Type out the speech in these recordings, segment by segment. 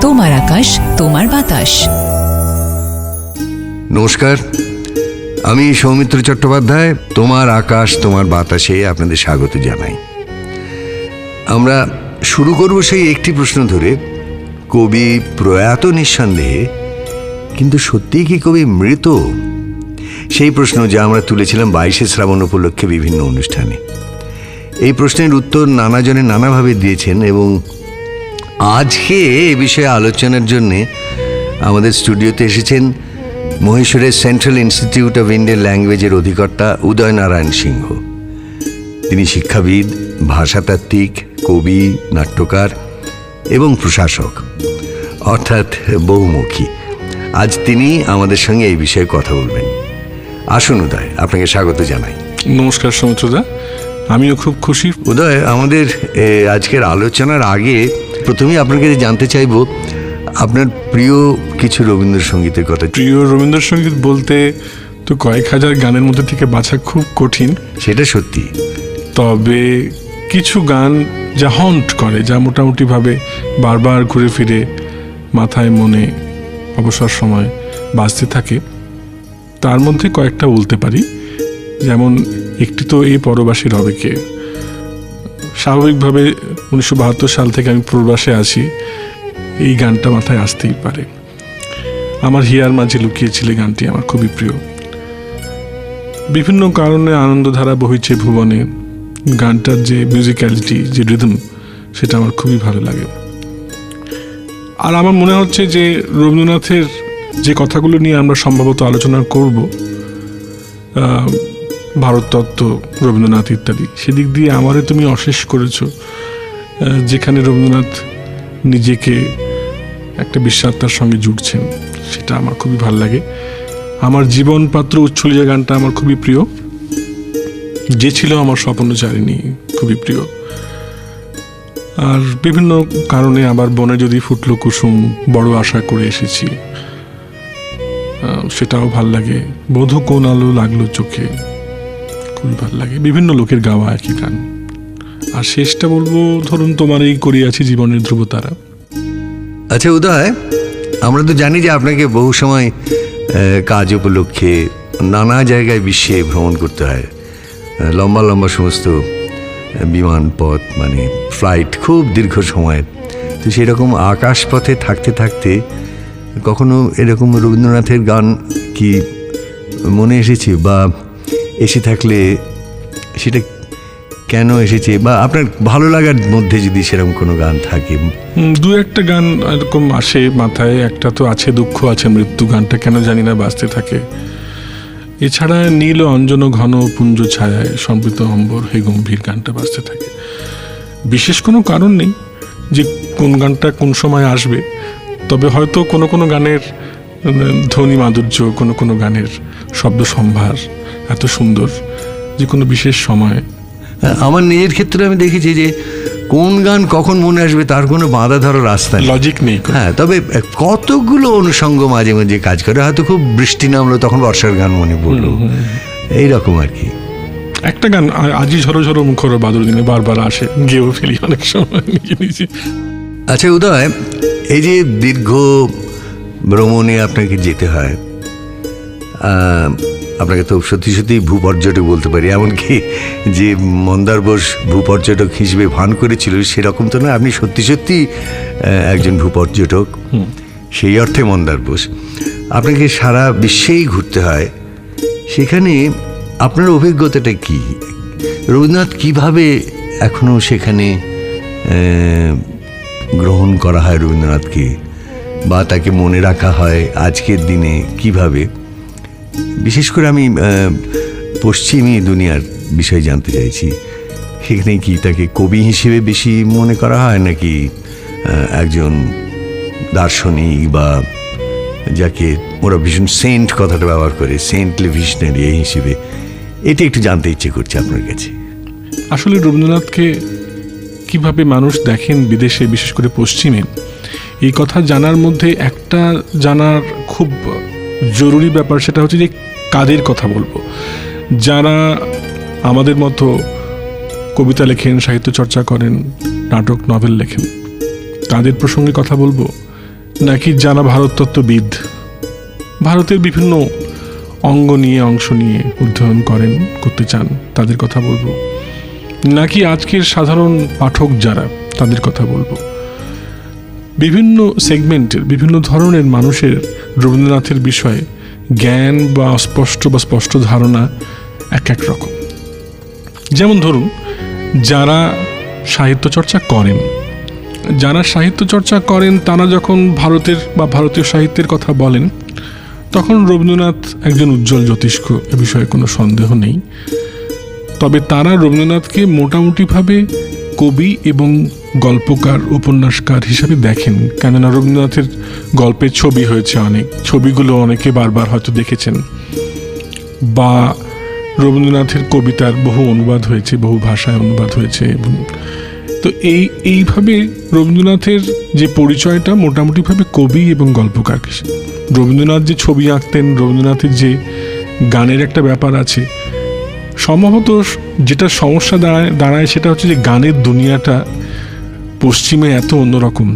তোমার আকাশ তোমার বাতাস। নমস্কার, আমি সৌমিত্র চট্টোপাধ্যায়। তোমার আকাশ তোমার বাতাসে আপনাদের স্বাগত জানাই। আমরা শুরু করব সেই একটি প্রশ্ন ধরে, কবি প্রয়াত নিঃসন্দেহে, কিন্তু সত্যিই কি কবি মৃত? সেই প্রশ্ন যা আমরা তুলেছিলাম 22শে শ্রাবণ উপলক্ষে বিভিন্ন অনুষ্ঠানে। এই প্রশ্নের উত্তর নানাজনে নানাভাবে দিয়েছেন এবং আজকে এ বিষয়ে আলোচনার জন্যে আমাদের স্টুডিওতে এসেছেন মহীশূরের সেন্ট্রাল ইনস্টিটিউট অফ ইন্ডিয়ান ল্যাঙ্গুয়েজের অধিকর্তা উদয় নারায়ণ সিংহ। তিনি শিক্ষাবিদ, ভাষাতাত্ত্বিক, কবি, নাট্যকার এবং প্রশাসক, অর্থাৎ বহুমুখী। আজ তিনি আমাদের সঙ্গে এই বিষয়ে কথা বলবেন। আসুন উদয়, আপনাকে স্বাগত জানাই। নমস্কার সৌমিত্রদা, আমিও খুব খুশি। উদয়, আমাদের আজকের আলোচনার আগে প্রথমেই আপনার কাছে জানতে চাইব আপনার প্রিয় কিছু রবীন্দ্রসঙ্গীতের কথা। প্রিয় রবীন্দ্রসঙ্গীত বলতে তো কয়েক হাজার গানের মধ্যে থেকে বাছা খুব কঠিন, সেটা সত্যি। তবে কিছু গান যা হন্ট করে, যা মোটামুটিভাবে বারবার ঘুরে ফিরে মাথায় মনে অবসর সময় বাজতে থাকে, তার মধ্যে কয়েকটা বলতে পারি। যেমন একটি তো এই পরবাসী রবে কে। স্বাভাবিকভাবে 1972 সাল থেকে আমি প্রবাসে আছি, এই গানটা মাথায় আসতেই পারে। আমার হিয়ার মাঝে লুকিয়েছিলে গানটি আমার খুবই প্রিয়। বিভিন্ন কারণে আনন্দধারা বহিছে ভুবনে, গানটার যে মিউজিক্যালিটি, যে রিদম, সেটা আমার খুবই ভালো লাগে। আর আমার মনে হচ্ছে যে রবীন্দ্রনাথের যে কথাগুলো নিয়ে আমরা সম্ভবত আলোচনা করব, ভারততত্ত্ব, রবীন্দ্রনাথ ইত্যাদি, সেদিক দিয়ে আমারে তুমি অশেষ করেছ। যেখানে রবীন্দ্রনাথ নিজেকে একটা বিশ্বাত্মার সঙ্গে জুড়ছেন, সেটা আমার খুবই ভালো লাগে। আমার জীবন পাত্র উচ্ছলিয়া গানটা আমার খুবই প্রিয়। যে ছিল আমার স্বপ্নচারিণী খুবই প্রিয়। আর বিভিন্ন কারণে আবার বনে যদি ফুটলো কুসুম, বড় আশা করে এসেছি, সেটাও ভাল লাগে। বধূ কোন আলো লাগলো চোখে, খুবই ভাল লাগে। বিভিন্ন লোকের গাওয়া একই গান। আর শেষটা বলবো, ধরুন তোমার এই করিয়াছি জীবনের ধ্রুবতারা। আচ্ছা উদয়, আমরা তো জানি যে আপনাকে বহু সময় কাজ উপলক্ষে নানা জায়গায় বিশ্বে ভ্রমণ করতে হয়। লম্বা লম্বা সমস্ত বিমান পথ, মানে ফ্লাইট, খুব দীর্ঘ সময়ের। তো সেরকম আকাশপথে থাকতে থাকতে কখনো এরকম রবীন্দ্রনাথের গান কি মনে এসেছে, বা এসে থাকলে সেটা কেন এসেছে, বা আপনার ভালো লাগার মধ্যে যদি সেরকম কোনো গান থাকে? দু একটা গান এরকম আসে মাথায়। একটা তো আছে দুঃখ আছে মৃত্যু, গানটা কেন জানি না বাজতে থাকে। এছাড়া নীল অঞ্জন ঘন পুঞ্জ ছায়ায় সম্পৃত অম্বর হে গম্ভীর, গানটা বাজতে থাকে। বিশেষ কোনো কারণ নেই যে কোন গানটা কোন সময় আসবে, তবে হয়তো কোনো কোনো গানের ধ্বনি মাধুর্য, কোনো কোনো গানের শব্দ সম্ভার এত সুন্দর যে কোনো বিশেষ সময়। আমার নিজের ক্ষেত্রে আমি দেখেছি যে কোন গান কখন মনে আসবে তার কোনো বাঁধা ধরার রাস্তা নেই, লজিক নেই। হ্যাঁ, তবে কতগুলো অনুষঙ্গ মাঝে মাঝে কাজ করে। হয়তো খুব বৃষ্টি নামলো, তখন বর্ষার গান মনে পড়লো, এইরকম আর কি। একটা গান আজি ঝরো ঝরো মুখর বাদর দিনে বারবার আসে, গেয়েও ফেলি অনেক সময় নিজে নিজে। আচ্ছা উদয়, এই যে দীর্ঘ ভ্রমণে আপনাকে যেতে হয়, আপনাকে তো সত্যি সত্যি ভূপর্যটক বলতে পারি। এমনকি যে মন্দার বোস ভূপর্যটক হিসেবে ভান করেছিল সেরকম তো না, আপনি সত্যি সত্যি একজন ভূপর্যটক। সেই অর্থে মন্দার বোস। আপনাকে সারা বিশ্বেই ঘুরতে হয়, সেখানে আপনার অভিজ্ঞতাটা কি? রবীন্দ্রনাথ কিভাবে এখনো সেখানে গ্রহণ করা হয় রবীন্দ্রনাথকে, বা তাকে মনে রাখা হয় আজকের দিনে কিভাবে? বিশেষ করে আমি পশ্চিমী দুনিয়ার বিষয় জানতে চাইছি। সেখানে কি তাকে কবি হিসেবে বেশি মনে করা হয়, নাকি একজন দার্শনিক, বা যাকে ওরা ভীষণ সেন্ট কথাটা ব্যবহার করে, সেন্টলি ভিশনারি, এই হিসেবে? এটা একটু জানতে ইচ্ছে করছে আপনার কাছে। আসলে রবীন্দ্রনাথকে কিভাবে মানুষ দেখেন বিদেশে, বিশেষ করে পশ্চিমে, এই কথা জানার মধ্যে একটা জানার খুব জরুরি ব্যাপার, সেটা হচ্ছে যে কাদের কথা বলবো। যারা আমাদের মতো কবিতা লেখেন, সাহিত্য চর্চা করেন, নাটক নভেল লেখেন, তাদের প্রসঙ্গে কথা বলবো, নাকি যারা ভারততত্ত্ববিদ, ভারতের বিভিন্ন অঙ্গ নিয়ে অংশ নিয়ে অধ্যয়ন করতে চান তাদের কথা বলবো, নাকি আজকের সাধারণ পাঠক যারা তাদের কথা বলবো। বিভিন্ন সেগমেন্টের বিভিন্ন ধরনের মানুষের রবীন্দ্রনাথের বিষয়ে জ্ঞান বা অস্পষ্ট বা স্পষ্ট ধারণা এক এক রকম। যেমন ধরুন, যারা সাহিত্য চর্চা করেন তারা যখন ভারতের বা ভারতীয় সাহিত্যের কথা বলেন, তখন রবীন্দ্রনাথ একজন উজ্জ্বল জ্যোতিষ্ক, এ বিষয়ে কোনো সন্দেহ নেই। তবে তারা রবীন্দ্রনাথকে মোটামুটিভাবে কবি এবং গল্পকার, উপন্যাসকার হিসাবে দেখেন। কেননা রবীন্দ্রনাথের গল্পের ছবি হয়েছে অনেক, ছবিগুলো অনেকে বারবার হয়তো দেখেছেন, বা রবীন্দ্রনাথের কবিতার বহু অনুবাদ হয়েছে, বহু ভাষায় অনুবাদ হয়েছে। এবং তো এইভাবে রবীন্দ্রনাথের যে পরিচয়টা মোটামুটিভাবে কবি এবং গল্পকার হিসেবে। রবীন্দ্রনাথ যে ছবি আঁকতেন, রবীন্দ্রনাথের যে গানের একটা ব্যাপার আছে, সম্ভবত যেটা সমস্যা দাঁড়ায় সেটা হচ্ছে যে গানের দুনিয়াটা পশ্চিমে এত অন্যরকম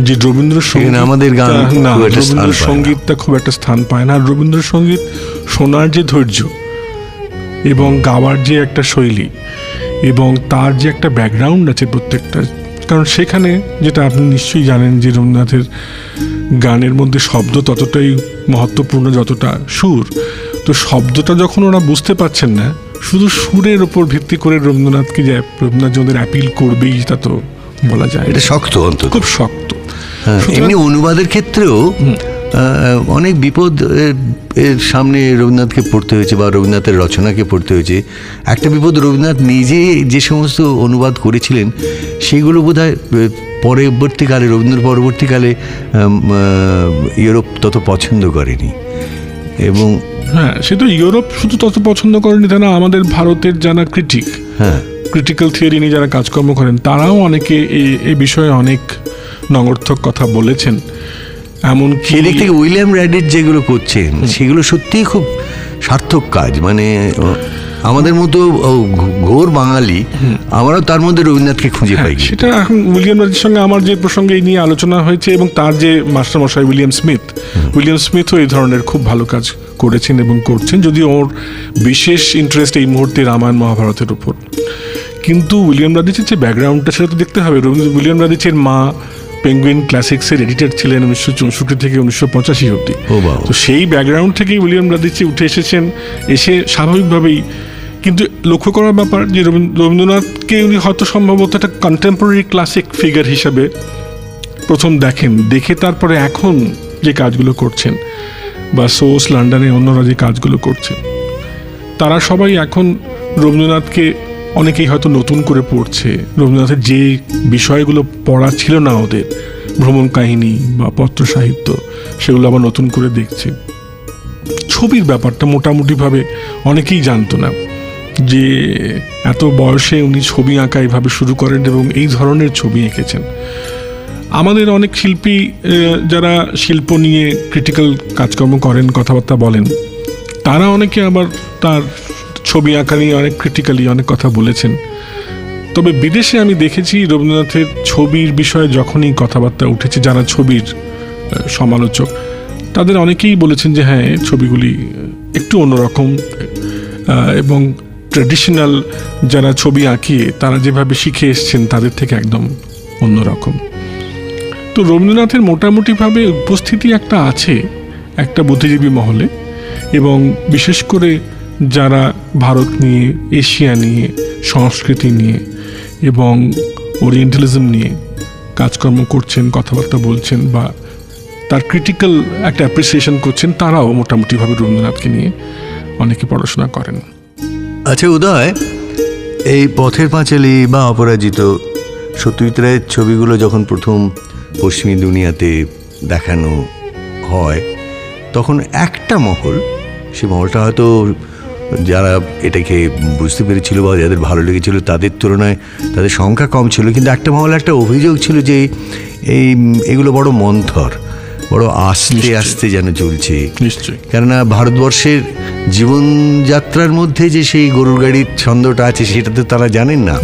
যে রবীন্দ্রসঙ্গীতটা খুব একটা স্থান পায় না। আর রবীন্দ্রসঙ্গীত শোনার যে ধৈর্য এবং গাওয়ার যে একটা শৈলী এবং তার যে একটা ব্যাকগ্রাউন্ড আছে প্রত্যেকটা, কারণ সেখানে যেটা আপনি নিশ্চয়ই জানেন যে রবীন্দ্রনাথের গানের মধ্যে শব্দ ততটাই মহত্বপূর্ণ যতটা সুর। তো শব্দটা যখন ওরা বুঝতে পারছেন না, শুধু সুরের ওপর ভিত্তি করে রবীন্দ্রনাথকে যে রবীন্দ্রনাথ যাদের অ্যাপিল করবেই তা তো বলা যায়, এটা শক্ত, অন্তত খুব শক্ত। এমনি অনুবাদের ক্ষেত্রেও অনেক বিপদ এর সামনে রবীন্দ্রনাথকে পড়তে হয়েছে বা রবীন্দ্রনাথের রচনাকে পড়তে হয়েছে। একটা বিপদ, রবীন্দ্রনাথ নিজে যে সমস্ত অনুবাদ করেছিলেন সেগুলো বোধহয় পরবর্তীকালে, রবীন্দ্র পরবর্তীকালে ইউরোপ তত পছন্দ করেনি। এবং হ্যাঁ, সে তো ইউরোপ শুধু তত পছন্দ করেনি তা না, আমাদের ভারতের যারা ক্রিটিক্যাল থিওরি নিয়ে যারা কাজকর্ম করেন তারাও অনেকে এই বিষয়ে অনেক নগর্থক কথা বলেছেন। এমনকি সেদিক থেকে উইলিয়াম র্যাডিট যেগুলো করছেন সেগুলো সত্যিই খুব সার্থক কাজ। মানে আমাদের মতো ঘোর বাঙালি আমরাও তার মধ্যে রবীন্দ্রনাথকে খুঁজে পাই। সেটা এখন উইলিয়াম র্যাডিটের সঙ্গে আমার যে প্রসঙ্গে এই নিয়ে আলোচনা হয়েছে, এবং তার যে মাস্টারমশাই উইলিয়াম স্মিথও এই ধরনের খুব ভালো কাজ করেছেন এবং করছেন, যদিও ওর বিশেষ ইন্টারেস্ট এই মুহূর্তে রামায়ণ মহাভারতের উপর। কিন্তু উইলিয়াম রাদিচের যে ব্যাকগ্রাউন্ডটা সেটা তো দেখতে হবে। উইলিয়াম রাদিচের মা পেঙ্গুইন ক্লাসিক্সের এডিটর ছিলেন 1964 থেকে 1985 অবধি। তো সেই ব্যাকগ্রাউন্ড থেকেই উইলিয়াম রাদিচে উঠে এসেছেন, এসে স্বাভাবিকভাবেই। কিন্তু লক্ষ্য করার ব্যাপার যে রবীন্দ্রনাথকে উনি হয়তো সম্ভবত একটা কন্টেম্পোরারি ক্লাসিক ফিগার হিসাবে প্রথম দেখে তারপরে এখন যে কাজগুলো করছেন, বা সোস লন্ডনে অন্যরা যে কাজগুলো করছেন, তারা সবাই এখন রবীন্দ্রনাথকে অনেকেই হয়তো নতুন করে পড়ছে। রবীন্দ্রনাথের যে বিষয়গুলো পড়া ছিল না ওদের, ভ্রমণ কাহিনী বা পত্র সাহিত্য, সেগুলো আবার নতুন করে দেখছে। ছবির ব্যাপারটা মোটামুটিভাবে অনেকেই জানতো না যে এত বয়সে উনি ছবি আঁকা এভাবে শুরু করেন এবং এই ধরনের ছবি এঁকেছেন। আমাদের অনেক শিল্পী যারা শিল্প নিয়ে ক্রিটিক্যাল কাজকর্ম করেন, কথাবার্তা বলেন, তারা অনেকে আবার তার ছবি আঁকা নিয়ে অনেক ক্রিটিক্যালি অনেক কথা বলেছেন। তবে বিদেশে আমি দেখেছি রবীন্দ্রনাথের ছবির বিষয়ে যখনই কথাবার্তা উঠেছে, যারা ছবির সমালোচক তাদের অনেকেই বলেছেন যে হ্যাঁ, ছবিগুলি একটু অন্যরকম এবং ট্র্যাডিশনাল যারা ছবি আঁকিয়ে তারা যেভাবে শিখে এসছেন তাদের থেকে একদম অন্যরকম। তো রবীন্দ্রনাথের মোটামুটিভাবে উপস্থিতি একটা আছে একটা বুদ্ধিজীবী মহলে, এবং বিশেষ করে যারা ভারত নিয়ে, এশিয়া নিয়ে, সংস্কৃতি নিয়ে এবং ওরিয়েন্টালিজম নিয়ে কাজকর্ম করছেন, কথাবার্তা বলছেন বা তার ক্রিটিক্যাল একটা অ্যাপ্রিসিয়েশন করছেন, তারাও মোটামুটিভাবে রবীন্দ্রনাথকে নিয়ে অনেকে পড়াশোনা করেন। আচ্ছা উদয়, এই পথের পাঁচালী বা অপরাজিত, সত্যজিৎ রায়ের ছবিগুলো যখন প্রথম পশ্চিমী দুনিয়াতে দেখানো হয়, তখন একটা মহল, সে মহলটা হয়তো যারা এটাকে বুঝতে পেরেছিল বা যাদের ভালো লেগেছিল তাদের তুলনায় তাদের সংখ্যা কম ছিল, কিন্তু একটা মহল একটা অভিযোগ ছিল যে এগুলো বড় মন্থর, বড় আস্তে আস্তে যেন চলছে। নিশ্চয়ই, কেননা ভারতবর্ষের জীবনযাত্রার মধ্যে যে সেই গরুর গাড়ির ছন্দটা আছে সেটা তো তারা জানেন না।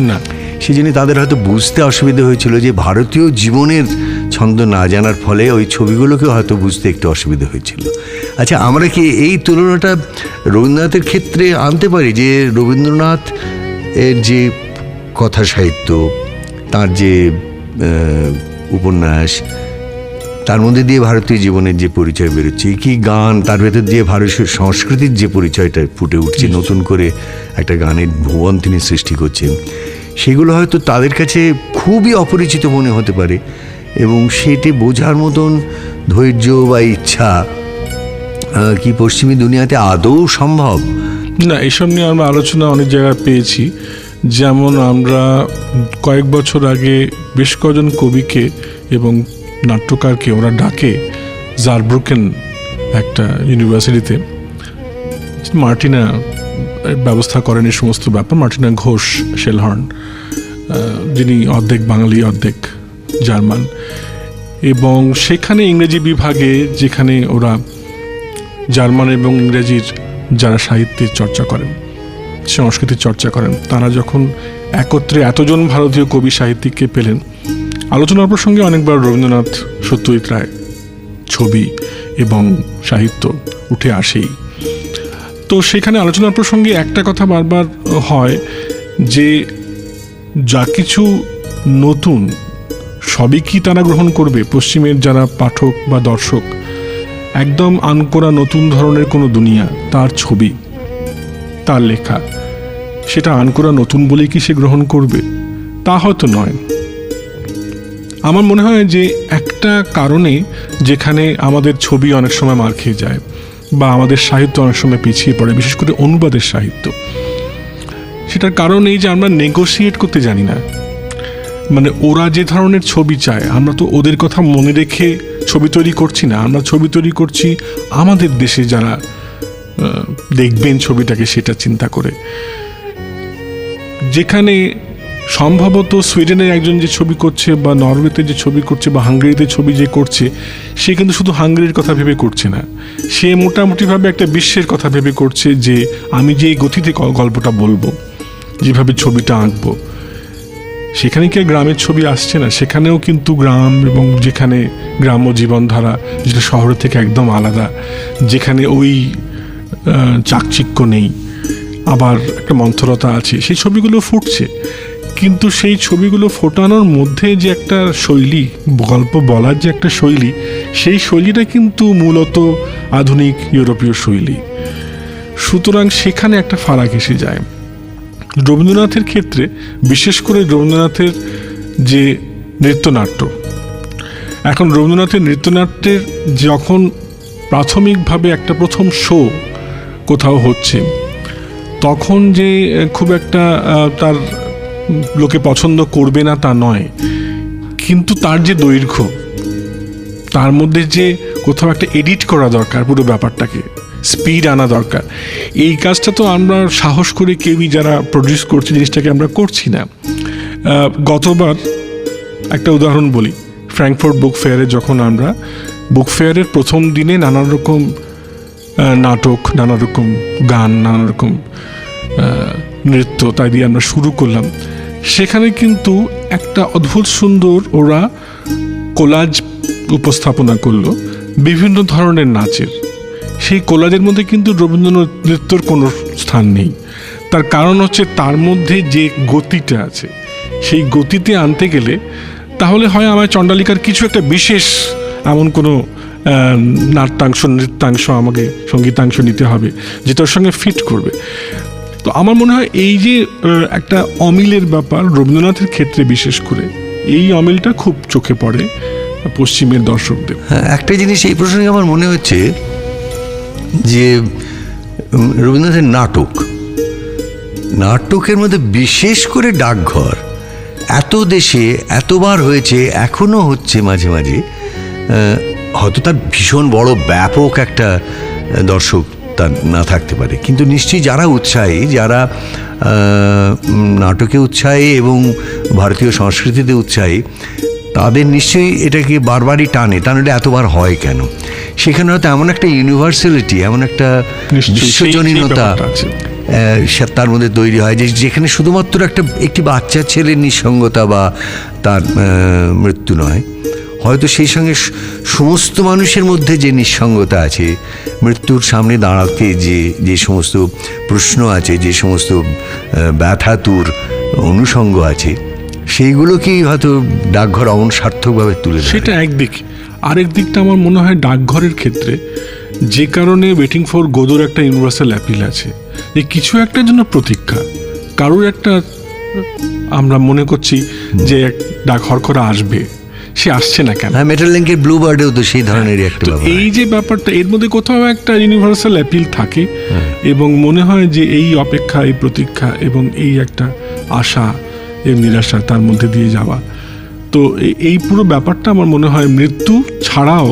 সেই জন্য তাদের হয়তো বুঝতে অসুবিধা হয়েছিল যে ভারতীয় জীবনের ছন্দ না জানার ফলে ওই ছবিগুলোকে হয়তো বুঝতে একটু অসুবিধা হয়েছিল। আচ্ছা, আমরা কি এই তুলনাটা রবীন্দ্রনাথের ক্ষেত্রে আনতে পারি, যে রবীন্দ্রনাথ এর যে কথা সাহিত্য, তার যে উপন্যাস, তার মধ্যে দিয়ে ভারতীয় জীবনের যে পরিচয় বেরোচ্ছে, কি গান, তার ভেতর দিয়ে ভারতীয় সংস্কৃতির যে পরিচয়টা ফুটে উঠছে, নতুন করে একটা গানের ভুবন তিনি সৃষ্টি করছেন, সেগুলো হয়তো তাদের কাছে খুবই অপরিচিত মনে হতে পারে, এবং সেটি বোঝার মতন ধৈর্য বা ইচ্ছা কি পশ্চিমী দুনিয়াতে আদৌ সম্ভব? না, এসব নিয়ে আমরা আলোচনা অনেক জায়গায় পেয়েছি। যেমন আমরা কয়েক বছর আগে বেশ কজন কবিকে এবং নাট্যকারকে ওরা ডাকে জারব্রুকেন একটা ইউনিভার্সিটিতে। মার্টিনা ব্যবস্থা করেন এই সমস্ত ব্যাপার, মার্টিনা ঘোষ শেলহর্ন, যিনি অর্ধেক বাঙালি অর্ধেক জার্মান, এবং সেখানে ইংরেজি বিভাগে, যেখানে ওরা জার্মান এবং ইংরেজির যারা সাহিত্যের চর্চা করেন, সংস্কৃতির চর্চা করেন, তারা যখন একত্রে এতজন ভারতীয় কবি সাহিত্যিককে পেলেন, আলোচনার প্রসঙ্গে অনেকবার রবীন্দ্রনাথ, সত্যজিৎ রায়, ছবি এবং সাহিত্য উঠে আসেই। তো সেখানে আলোচনার প্রসঙ্গে একটা কথা বারবার হয় যে যা কিছু নতুন সবই কি তারা গ্রহণ করবে? পশ্চিমের যারা পাঠক বা দর্শক, একদম আনকোরা নতুন ধরনের কোনো দুনিয়া, তার ছবি, তার লেখা, সেটা আনকোরা নতুন বলেই কি সে গ্রহণ করবে? তা হয়তো নয়। আমার মনে হয় যে একটা কারণে যেখানে আমাদের ছবি অনেক সময় মার খেয়ে যায় বা আমাদের সাহিত্য অনেক সময় পিছিয়ে পড়ে, বিশেষ করে অনুবাদের সাহিত্য, সেটার কারণ এই যে আমরা নেগোসিয়েট করতে জানি না। মানে ওরা যে ধরনের ছবি চায়, আমরা তো ওদের কথা মনে রেখে ছবি তৈরি করছি না, আমরা ছবি তৈরি করছি আমাদের দেশে যারা দেখবেন ছবিটাকে সেটা চিন্তা করে। যেখানে সম্ভবত সুইডেনের একজন যে ছবি করছে বা নরওয়েতে যে ছবি করছে বা হাঙ্গেরিতে ছবি যে করছে, সে কিন্তু শুধু হাঙ্গেরির কথা ভেবে করছে না, সে মোটামুটিভাবে একটা বিশ্বের কথা ভেবে করছে, যে আমি যে গতিতে গল্পটা বলবো, যেভাবে ছবিটা আঁকবো। সেখানে কি গ্রামের ছবি আসছে না? সেখানেও কিন্তু গ্রাম, এবং যেখানে গ্রাম্য জীবনধারা যেটা শহরের থেকে একদম আলাদা, যেখানে ওই চাকচিক্য নেই, আবার একটা মন্থরতা আছে, সেই ছবিগুলো ফুটছে। কিন্তু সেই ছবিগুলো ফোটানোর মধ্যে যে একটা শৈলী, গল্প বলার যে একটা শৈলী, সেই শৈলীটা কিন্তু মূলত আধুনিক ইউরোপীয় শৈলী। সুতরাং সেখানে একটা ফারাক এসে যায়। রবীন্দ্রনাথের ক্ষেত্রে, বিশেষ করে রবীন্দ্রনাথের যে নৃত্যনাট্য, এখন রবীন্দ্রনাথের নৃত্যনাট্যের যখন প্রাথমিকভাবে একটা প্রথম শো কোথাও হচ্ছে, তখন যে খুব একটা তার লোকে পছন্দ করবে না তা নয়, কিন্তু তার যে দৈর্ঘ্য, তার মধ্যে যে কোথাও একটা এডিট করা দরকার, পুরো ব্যাপারটাকে স্পিড আনা দরকার, এই কাজটা তো আমরা সাহস করে কেউই যারা প্রডিউস করছে জিনিসটাকে আমরা করছি না। গতবার একটা উদাহরণ বলি, ফ্র্যাঙ্কফুর্ট বুক ফেয়ারে যখন আমরা বুক ফেয়ারের প্রথম দিনে নানান রকম নাটক, নানা রকম গান, নানা রকম নৃত্য তাই দিয়ে আমরা শুরু করলাম, সেখানে কিন্তু একটা অদ্ভুত সুন্দর ওরা কোলাজ উপস্থাপনা করলো বিভিন্ন ধরনের নাচের। সেই কোলাজের মধ্যে কিন্তু রবীন্দ্রনাথ নৃত্যর কোনো স্থান নেই। তার কারণ হচ্ছে তার মধ্যে যে গতিটা আছে, সেই গতিতে আনতে গেলে তাহলে হয় আমায় চণ্ডালিকার কিছু একটা বিশেষ এমন কোনো নাট্যাংশ, নৃত্যাংশ, আমাকে সঙ্গীতাংশ নিতে হবে যেটার সঙ্গে ফিট করবে। তো আমার মনে হয় এই যে একটা অমিলের ব্যাপার রবীন্দ্রনাথের ক্ষেত্রে বিশেষ করে, এই অমিলটা খুব চোখে পড়ে পশ্চিমের দর্শকদের। হ্যাঁ, একটা জিনিস এই প্রসঙ্গে আমার মনে হচ্ছে যে রবীন্দ্রনাথের নাটকের মধ্যে বিশেষ করে ডাকঘর এত দেশে এতবার হয়েছে, এখনো হচ্ছে মাঝে মাঝে, হয়তো তার ভীষণ বড় ব্যাপক একটা দর্শক তার না থাকতে পারে, কিন্তু নিশ্চয়ই যারা উৎসাহী, যারা নাটকে উৎসাহী এবং ভারতীয় সংস্কৃতিতে উৎসাহী, তাদের নিশ্চয়ই এটাকে বারবারই টানে। টানলে এতবার হয় কেন? সেখানে হয়তো এমন একটা ইউনিভার্সালিটি, এমন একটা বিশ্বজনীনতা তার মধ্যে তৈরি হয়, যে যেখানে শুধুমাত্র একটি বাচ্চা ছেলের নিঃসঙ্গতা বা তার মৃত্যু নয়, হয়তো সেই সঙ্গে সমস্ত মানুষের মধ্যে যে নিঃসঙ্গতা আছে, মৃত্যুর সামনে দাঁড়াতে যে সমস্ত প্রশ্ন আছে, যে সমস্ত ব্যথাতুর অনুষঙ্গ আছে, সেইগুলোকেই হয়তো ডাকঘর অমন সার্থকভাবে তুলে ধরে। সেটা একদিক। আরেক দিকটা আমার মনে হয় ডাকঘরের ক্ষেত্রে যে কারণে ওয়েটিং ফর গোদোর একটা ইউনিভার্সাল অ্যাপিল আছে, যে কিছু একটার জন্য প্রতীক্ষা, কারোর একটা আমরা মনে করছি যে ডাক হরকরা আসবে, সে আসছে না কেন। হ্যাঁ, মেটালিঙ্কের ব্লু বার্ডেও তো সেই ধরনেরই একটা ব্যাপার। এই যে ব্যাপারটা, এর মধ্যে কোথাও একটা ইউনিভার্সাল অ্যাপিল থাকে এবং মনে হয় যে এই অপেক্ষা, এই প্রতীক্ষা এবং এই একটা আশা এবং নিরাশা তার মধ্যে দিয়ে যাওয়া, তো এই পুরো ব্যাপারটা আমার মনে হয় মৃত্যু ছাড়াও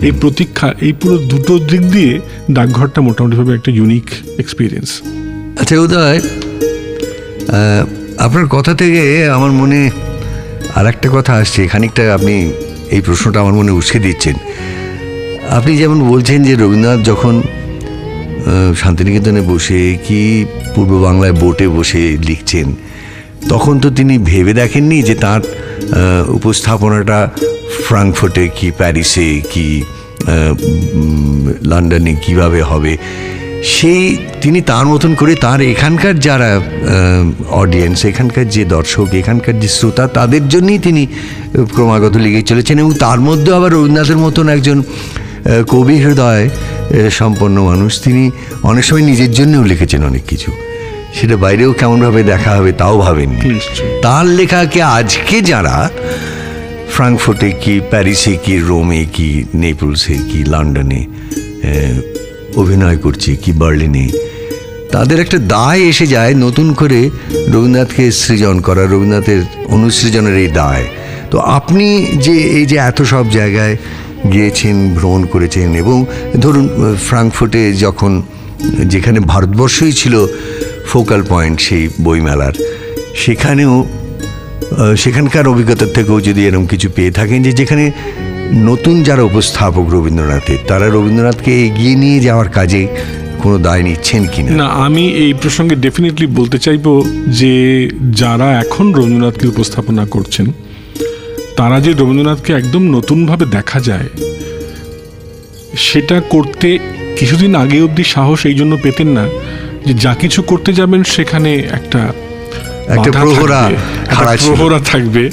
এই প্রতীক্ষা, এই পুরো দুটো দিক দিয়ে ডাকঘরটা মোটামুটিভাবে একটা ইউনিক এক্সপিরিয়েন্স। আচ্ছা উদয়, আপনার কথা থেকে আমার মনে আর একটা কথা আসছে, খানিকটা আপনি এই প্রশ্নটা আমার মনে উস্কে দিচ্ছেন। আপনি যেমন বলছেন যে রবীন্দ্রনাথ যখন শান্তিনিকেতনে বসে কি পূর্ব বাংলায় বোটে বসে লিখছেন, তখন তো তিনি ভেবে দেখেননি যে তার উপস্থাপনাটা ফ্রাঙ্কফুর্টে কি প্যারিসে কি লন্ডনে কিভাবে হবে। সেই তিনি তার মতন করে তার এখানকার যারা অডিয়েন্স, এখানকার যে দর্শক, এখানকার যে শ্রোতা, তাদের জন্যই তিনি ক্রমাগত লিখে চলেছেন। এবং তার মধ্যে আবার রবীন্দ্রনাথের মতন একজন কবি হৃদয় সম্পন্ন মানুষ, তিনি অনেক সময় নিজের জন্যও লিখেছেন অনেক কিছু, সেটা বাইরেও কেমনভাবে দেখা হবে তাও ভাবেননি। তার লেখাকে আজকে যারা ফ্রাঙ্কফুর্টে কি প্যারিসে কি রোমে কি নেপলসে কি লন্ডনে অভিনয় করছে কি বার্লিনে, তাদের একটা দায় এসে যায় নতুন করে রবীন্দ্রনাথকে সৃজন করা, রবীন্দ্রনাথের অনুসৃজনের এই দায়। তো আপনি যে এই যে এত সব জায়গায় গিয়েছেন, ভ্রমণ করেছেন, এবং ধরুন ফ্রাঙ্কফুর্টে যখন, যেখানে ভারতবর্ষই ছিল ফোকাল পয়েন্ট সেই বইমেলার, সেখানেও সেখানকার অভিজ্ঞতার থেকেও যদি এরকম কিছু পেয়ে থাকেন যে যেখানে নতুন যারা উপস্থাপক রবীন্দ্রনাথের, তারা রবীন্দ্রনাথকে এগিয়ে নিয়ে যাওয়ার কাজে কোনো দায় নিচ্ছেন কিনা। না, আমি এই প্রসঙ্গে ডেফিনেটলি বলতে চাইবো যে যারা এখন রবীন্দ্রনাথকে উপস্থাপনা করছেন, তারা যে রবীন্দ্রনাথকে একদম নতুনভাবে দেখা যায়, সেটা করতে কিছুদিন আগে অবধি সাহস এই জন্য পেতেন না যে যা কিছু করতে যাবেন সেখানে একটা প্রহরা থাকবে,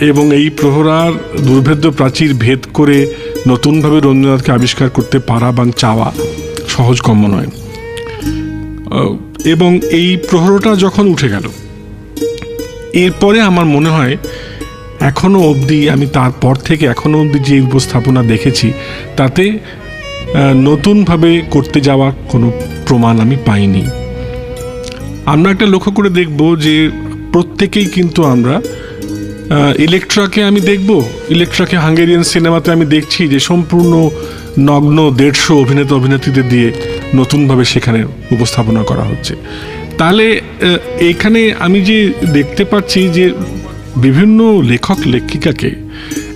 এবং এই প্রহরার দুর্ভেদ্য প্রাচীর ভেদ করে নতুনভাবে রবীন্দ্রনাথকে আবিষ্কার করতে পারা বা চাওয়া সহজকম্য নয়। এবং এই প্রহরটা যখন উঠে গেল, এরপরে আমার মনে হয় এখনো অবধি, আমি তারপর থেকে এখনো অবধি যে উপস্থাপনা দেখেছি, তাতে নতুনভাবে করতে যাওয়া কোনো প্রমাণ আমি পাইনি। আমরা একটা লক্ষ্য করে দেখব যে প্রত্যেকেই কিন্তু আমরা ইলেকট্রাকে আমি দেখব, ইলেকট্রাকে হাঙ্গেরিয়ান সিনেমাতে আমি দেখছি যে সম্পূর্ণ নগ্ন 150 অভিনেতা অভিনেত্রীদের দিয়ে নতুনভাবে সেখানে উপস্থাপনা করা হচ্ছে। তাহলে এখানে আমি যে দেখতে পাচ্ছি যে বিভিন্ন লেখক লেখিকাকে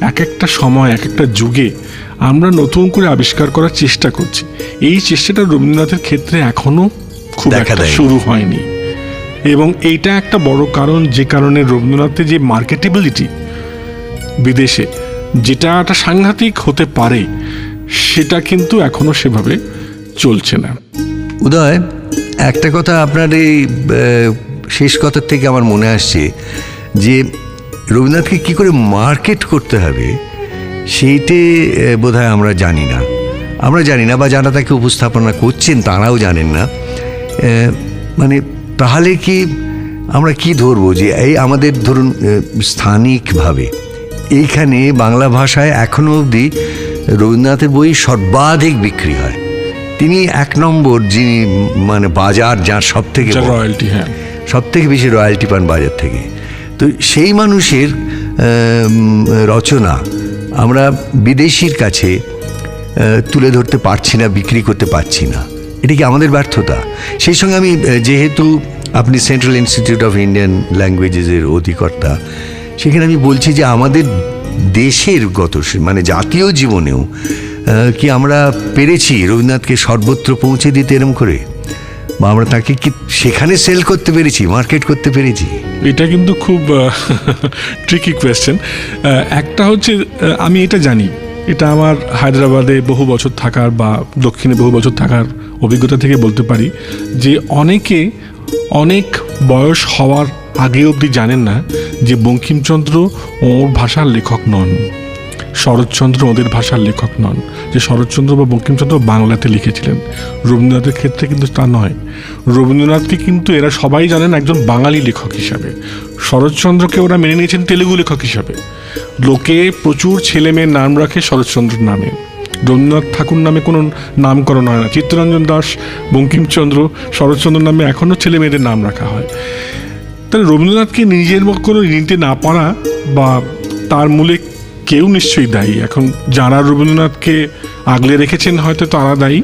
এক একটা সময়, এক একটা যুগে আমরা নতুন করে আবিষ্কার করার চেষ্টা করছি। এই চেষ্টাটা রবীন্দ্রনাথের ক্ষেত্রে এখনো খুব একটা শুরু হয়নি, এবং এইটা একটা বড় কারণ, যে কারণে রবীন্দ্রনাথের যে মার্কেটেবিলিটি বিদেশে, যেটা একটা সাংঘাতিক হতে পারে, সেটা কিন্তু এখনো সেভাবে চলছে না। উদয়, একটা কথা আপনার এই শেষ কথার থেকে আমার মনে আসছে যে রবীন্দ্রনাথকে কি করে মার্কেট করতে হবে সেইটে বোধহয় আমরা জানি না, বা যারা তাকে উপস্থাপনা করছেন তারাও জানেন না। মানে তাহলে কি আমরা কি ধরবো যে এই আমাদের ধরুন স্থানিকভাবে এইখানে বাংলা ভাষায় এখনো অবধি রবীন্দ্রনাথের বই সর্বাধিক বিক্রি হয়, তিনি 1 নম্বর, যিনি মানে বাজার যার সব থেকে রয়্যালটি, হ্যাঁ, সব থেকে বেশি রয়্যালটি পান বাজার থেকে। তো সেই মানুষের রচনা আমরা বিদেশির কাছে তুলে ধরতে পারছি না, বিক্রি করতে পারছি না, এটা কি আমাদের ব্যর্থতা? সেই সঙ্গে আমি, যেহেতু আপনি সেন্ট্রাল ইনস্টিটিউট অফ ইন্ডিয়ান ল্যাঙ্গুয়েজেসের অধিকর্তা, সেখানে আমি বলছি যে আমাদের দেশের মানে জাতীয় জীবনেও কি আমরা পেরেছি রবীন্দ্রনাথকে সর্বত্র পৌঁছে দিতে এরম করে, বা আমরা তাকে কি সেখানে সেল করতে পেরেছি, মার্কেট করতে পেরেছি? এটা কিন্তু খুব ট্রিকি কোয়েশ্চেন। একটা হচ্ছে আমি এটা জানি, এটা আমার হায়দ্রাবাদে বহু বছর থাকার বা দক্ষিণে বহু বছর থাকার অভিজ্ঞতা থেকে বলতে পারি যে অনেকে অনেক বয়স হওয়ার আগে অবধি জানেন না যে বঙ্কিমচন্দ্র ওর ভাষার লেখক নন, শরৎচন্দ্র ওদের ভাষার লেখক নন, যে শরৎচন্দ্র বা বঙ্কিমচন্দ্র বাংলাতে লিখেছিলেন। রবীন্দ্রনাথের ক্ষেত্রে কিন্তু তা নয়। রবীন্দ্রনাথকে কিন্তু এরা সবাই জানেন একজন বাঙালি লেখক হিসাবে, শরৎচন্দ্রকে ওরা মেনে নিয়েছেন তেলেগু লেখক হিসাবে। লোকে প্রচুর ছেলে মেয়ের নাম রাখে শরৎচন্দ্রের নামে, রবীন্দ্রনাথ ঠাকুর নামে কোনো নামকরণ হয় না। চিত্তরঞ্জন দাস, বঙ্কিমচন্দ্র, শরৎচন্দ্র নামে এখনও ছেলে মেয়েদের নাম রাখা হয়। তাহলে রবীন্দ্রনাথকে নিজের কোনো নিতে না পারা বা তার মূলে কেউ নিশ্চয়ই দায়ী। এখন যারা রবীন্দ্রনাথকে আগলে রেখেছেন হয়তো তারা দায়ী,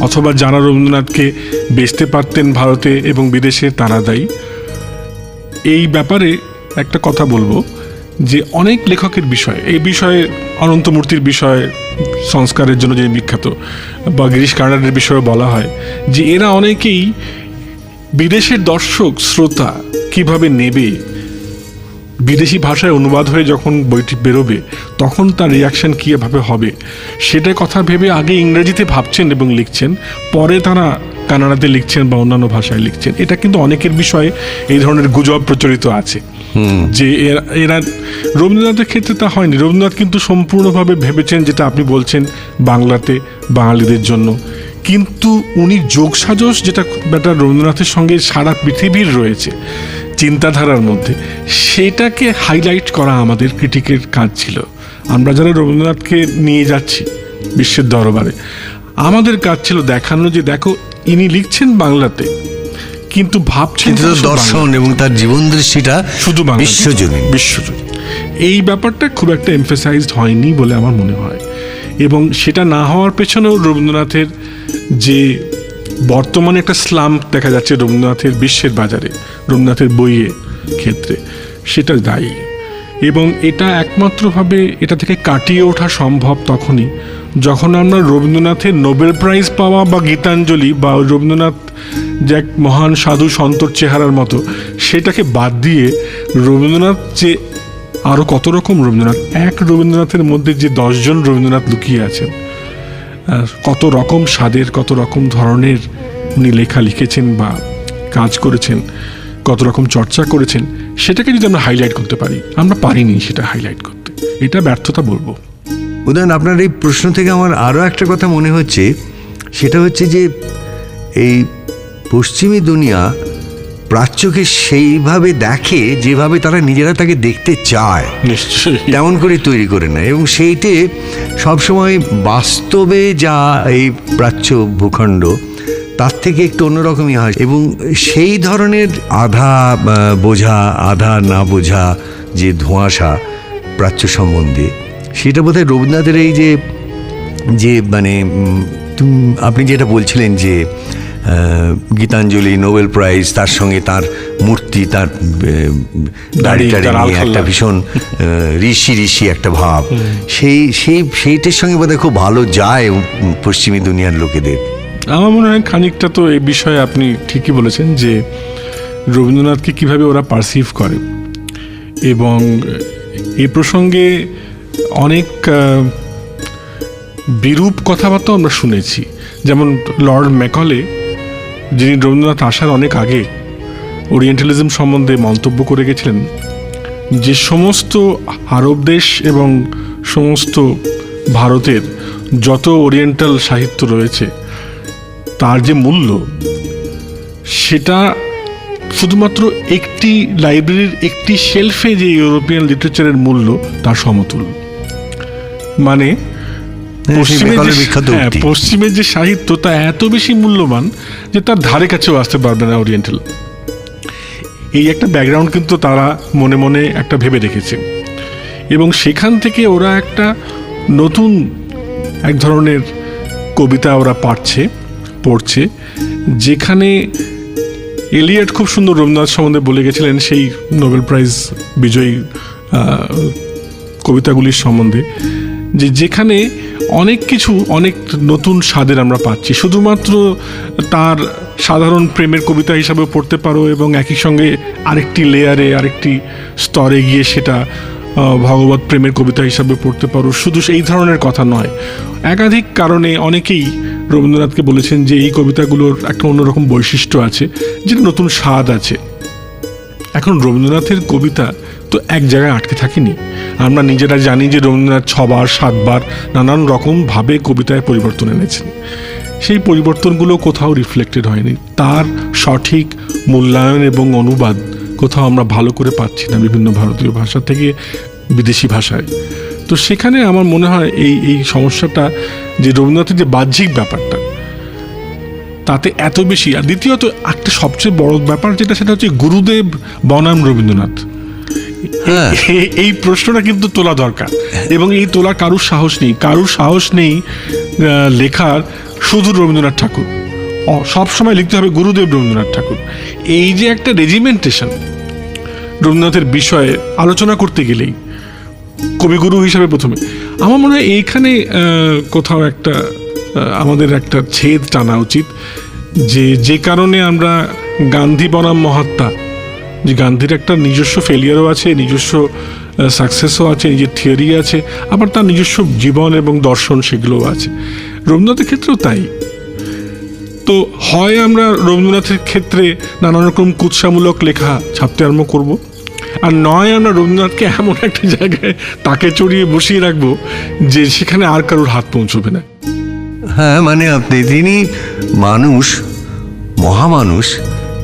অথবা যারা রবীন্দ্রনাথকে বেচতে পারতেন ভারতে এবং বিদেশে তারা দায়ী। এই ব্যাপারে একটা কথা বলবো যে অনেক লেখকের বিষয়, এই বিষয়ে অনন্তমূর্তির বিষয়ে সংস্কারের জন্য যে বিখ্যাত, বা গিরিশ কার্নাডের বিষয়ে বলা হয় যে এরা অনেকেই বিদেশের দর্শক শ্রোতা কিভাবে নেবে, বিদেশি ভাষায় অনুবাদ হয়ে যখন বইটি বেরোবে তখন তার রিয়াকশন কীভাবে হবে সেটা কথা ভেবে আগে ইংরেজিতে ভাবছেন এবং লিখছেন, পরে তারা কানাডাতে লিখছেন বা অন্যান্য ভাষায় লিখছেন। এটা কিন্তু অনেকের বিষয়ে এই ধরনের গুজব প্রচলিত আছে যে এরা রবীন্দ্রনাথের ক্ষেত্রে তা হয়নি। রবীন্দ্রনাথ কিন্তু সম্পূর্ণভাবে ভেবেছেন যেটা আপনি বলছেন বাংলাতে বাঙালিদের জন্য, কিন্তু উনি যোগসাজশ যেটা রবীন্দ্রনাথের সঙ্গে সারা পৃথিবীর রয়েছে চিন্তাধারার মধ্যে, সেটাকে হাইলাইট করা আমাদের ক্রিটিকের কাজ ছিল। আমরা যারা রবীন্দ্রনাথকে নিয়ে যাচ্ছি বিশ্বের দরবারে, আমাদের কাজ ছিল দেখানো যে দেখো ইনি লিখছেন বাংলাতে কিন্তু ভাবছেন দর্শন এবং তার জীবন দৃষ্টিটা শুধু বিশ্বজনীন। এই ব্যাপারটা খুব একটা এমফেসাইজড হয়নি বলে আমার মনে হয়, এবং সেটা না হওয়ার পেছনেও রবীন্দ্রনাথের যে বর্তমানে একটা স্লাম্প দেখা যাচ্ছে রবীন্দ্রনাথের বিশ্বের বাজারে, রবীন্দ্রনাথের বইয়ের ক্ষেত্রে, সেটা দায়ী। এবং এটা একমাত্রভাবে এটা থেকে কাটিয়ে ওঠা সম্ভব তখনই যখন আমরা রবীন্দ্রনাথের নোবেল প্রাইজ পাওয়া বা গীতাঞ্জলি বা রবীন্দ্রনাথ যে এক মহান সাধু সন্তর চেহারার মতো সেটাকে বাদ দিয়ে রবীন্দ্রনাথ যে আরও কত রকম রবীন্দ্রনাথ, এক রবীন্দ্রনাথের মধ্যে যে 10 জন রবীন্দ্রনাথ লুকিয়ে আছেন, কত রকম স্বাদের কত রকম ধরনের উনি লেখা লিখেছেন বা কাজ করেছেন, কত রকম চর্চা করেছেন, সেটাকে যদি আমরা হাইলাইট করতে পারি, আমরা পারিনি সেটা হাইলাইট করতে, এটা ব্যর্থতা বলবো। উদাহরণ আপনার এই প্রশ্ন থেকে আমার আরও একটা কথা মনে হচ্ছে, সেটা হচ্ছে যে এই পশ্চিমী দুনিয়া প্রাচ্যকে সেইভাবে দেখে যেভাবে তারা নিজেরা তাকে দেখতে চায়, নিশ্চয়ই তেমন করে তৈরি করে নেয়, এবং সেইটে সবসময় বাস্তবে যা এই প্রাচ্য ভূখণ্ড তার থেকে একটু অন্যরকমই হয়। এবং সেই ধরনের আধা বোঝা আধা না বোঝা যে ধোঁয়াশা প্রাচ্য সম্বন্ধে, সেটা বোধহয় রবীন্দ্রনাথের এই যে মানে আপনি যেটা বলছিলেন যে গীতাঞ্জলি, নোবেল প্রাইজ, তার সঙ্গে তার মূর্তি, তার দাড়িটাড়ি নিয়ে একটা ভীষণ ঋষি একটা ভাব, সেইটার সঙ্গে বোধহয় খুব ভালো যায় পশ্চিমী দুনিয়ার লোকেদের। আমার মনে হয় খানিকটা তো এই বিষয়ে আপনি ঠিকই বলেছেন যে রবীন্দ্রনাথকে কিভাবে ওরা পারসিভ করে, এবং এই প্রসঙ্গে অনেক বিরূপ কথাবার্তা আমরা শুনেছি। যেমন লর্ড ম্যাকলে, যিনি রবীন্দ্রনাথ আসার অনেক আগে ওরিয়েন্টালিজম সম্বন্ধে মন্তব্য করে গেছিলেন, যে সমস্ত আরব দেশ এবং সমস্ত ভারতের যত ওরিয়েন্টাল সাহিত্য রয়েছে তার যে মূল্য, সেটা শুধুমাত্র একটি লাইব্রেরির একটি শেলফে যে ইউরোপিয়ান লিটারেচারের মূল্য তার সমতুল। মানে পশ্চিমের যে সাহিত্য তা এত বেশি মূল্যবান যে তার ধারে কাছেও আসতে পারবে না ওরিয়েন্টাল। এই একটা ব্যাকগ্রাউন্ড কিন্তু তারা মনে মনে একটা ভেবে রেখেছে, এবং সেখান থেকে ওরা একটা নতুন এক ধরনের কবিতা ওরা পড়ছে, যেখানে এলিয়ট খুব সুন্দর রবীন্দ্রনাথ সম্বন্ধে বলে গেছিলেন সেই নোবেল প্রাইজ বিজয়ী কবিতাগুলির সম্বন্ধে, যেখানে অনেক কিছু অনেক নতুন স্বাদের আমরা পাচ্ছি, শুধুমাত্র তার সাধারণ প্রেমের কবিতা হিসাবে পড়তে পারো, এবং একই সঙ্গে আরেকটি লেয়ারে, আরেকটি স্তরে গিয়ে সেটা ভগবত প্রেমের কবিতা হিসাবে পড়তে পারো। শুধু এই ধরনের কথা নয়, একাধিক কারণে অনেকেই রবীন্দ্রনাথকে বলেছেন যে এই কবিতাগুলোর একটা অন্যরকম বৈশিষ্ট্য আছে, যেটা নতুন স্বাদ আছে। এখন রবীন্দ্রনাথের কবিতা তো এক জায়গায় আটকে থাকেনি। আমরা নিজেরা জানি যে রবীন্দ্রনাথ 6 বার 7 বার নানান রকমভাবে কবিতায় পরিবর্তন এনেছেন। সেই পরিবর্তনগুলো কোথাও রিফ্লেক্টেড হয়নি। তার সঠিক মূল্যায়ন এবং অনুবাদ কোথাও আমরা ভালো করে পাচ্ছি না, বিভিন্ন ভারতীয় ভাষা থেকে বিদেশি ভাষায়। তো সেখানে আমার মনে হয় এই সমস্যাটা, যে রবীন্দ্রনাথের যে বাহ্যিক ব্যাপারটা তাতে এত বেশি। আর দ্বিতীয়ত একটা সবচেয়ে বড় ব্যাপার যেটা, সেটা হচ্ছে গুরুদেব বনাম রবীন্দ্রনাথ। এই প্রশ্নটা কিন্তু তোলা দরকার, এবং এই তোলা কারুর সাহস নেই লেখার শুধু রবীন্দ্রনাথ ঠাকুর। সবসময় লিখতে হবে গুরুদেব রবীন্দ্রনাথ ঠাকুর। এই যে একটা রেজিমেন্টেশন রবীন্দ্রনাথের বিষয়ে আলোচনা করতে গেলেই কবিগুরু হিসাবে প্রথমে, আমার মনে হয় এইখানে কোথাও একটা আমাদের একটা ছেদ টানা উচিত, যে কারণে আমরা গান্ধী বনাম মহাত্মা, যে গান্ধীর একটা নিজস্ব ফেলিয়ারও আছে, নিজস্ব সাকসেসও আছে, নিজের থিওরি আছে, আবার তার নিজস্ব জীবন এবং দর্শন সেগুলোও আছে। রবীন্দ্রনাথের ক্ষেত্রেও তাই। তো হয় আমরা রবীন্দ্রনাথের ক্ষেত্রে নানান রকম কুৎসামূলক লেখা ছাপতে আরম্ভ করব, আর নয় আমরা রবীন্দ্রনাথকে এমন একটা জায়গায় তাকে চড়িয়ে বসিয়ে রাখবো যে সেখানে আর কারোর হাত পৌঁছবে না। হ্যাঁ, মানে তিনি মানুষ, মহামানুষ,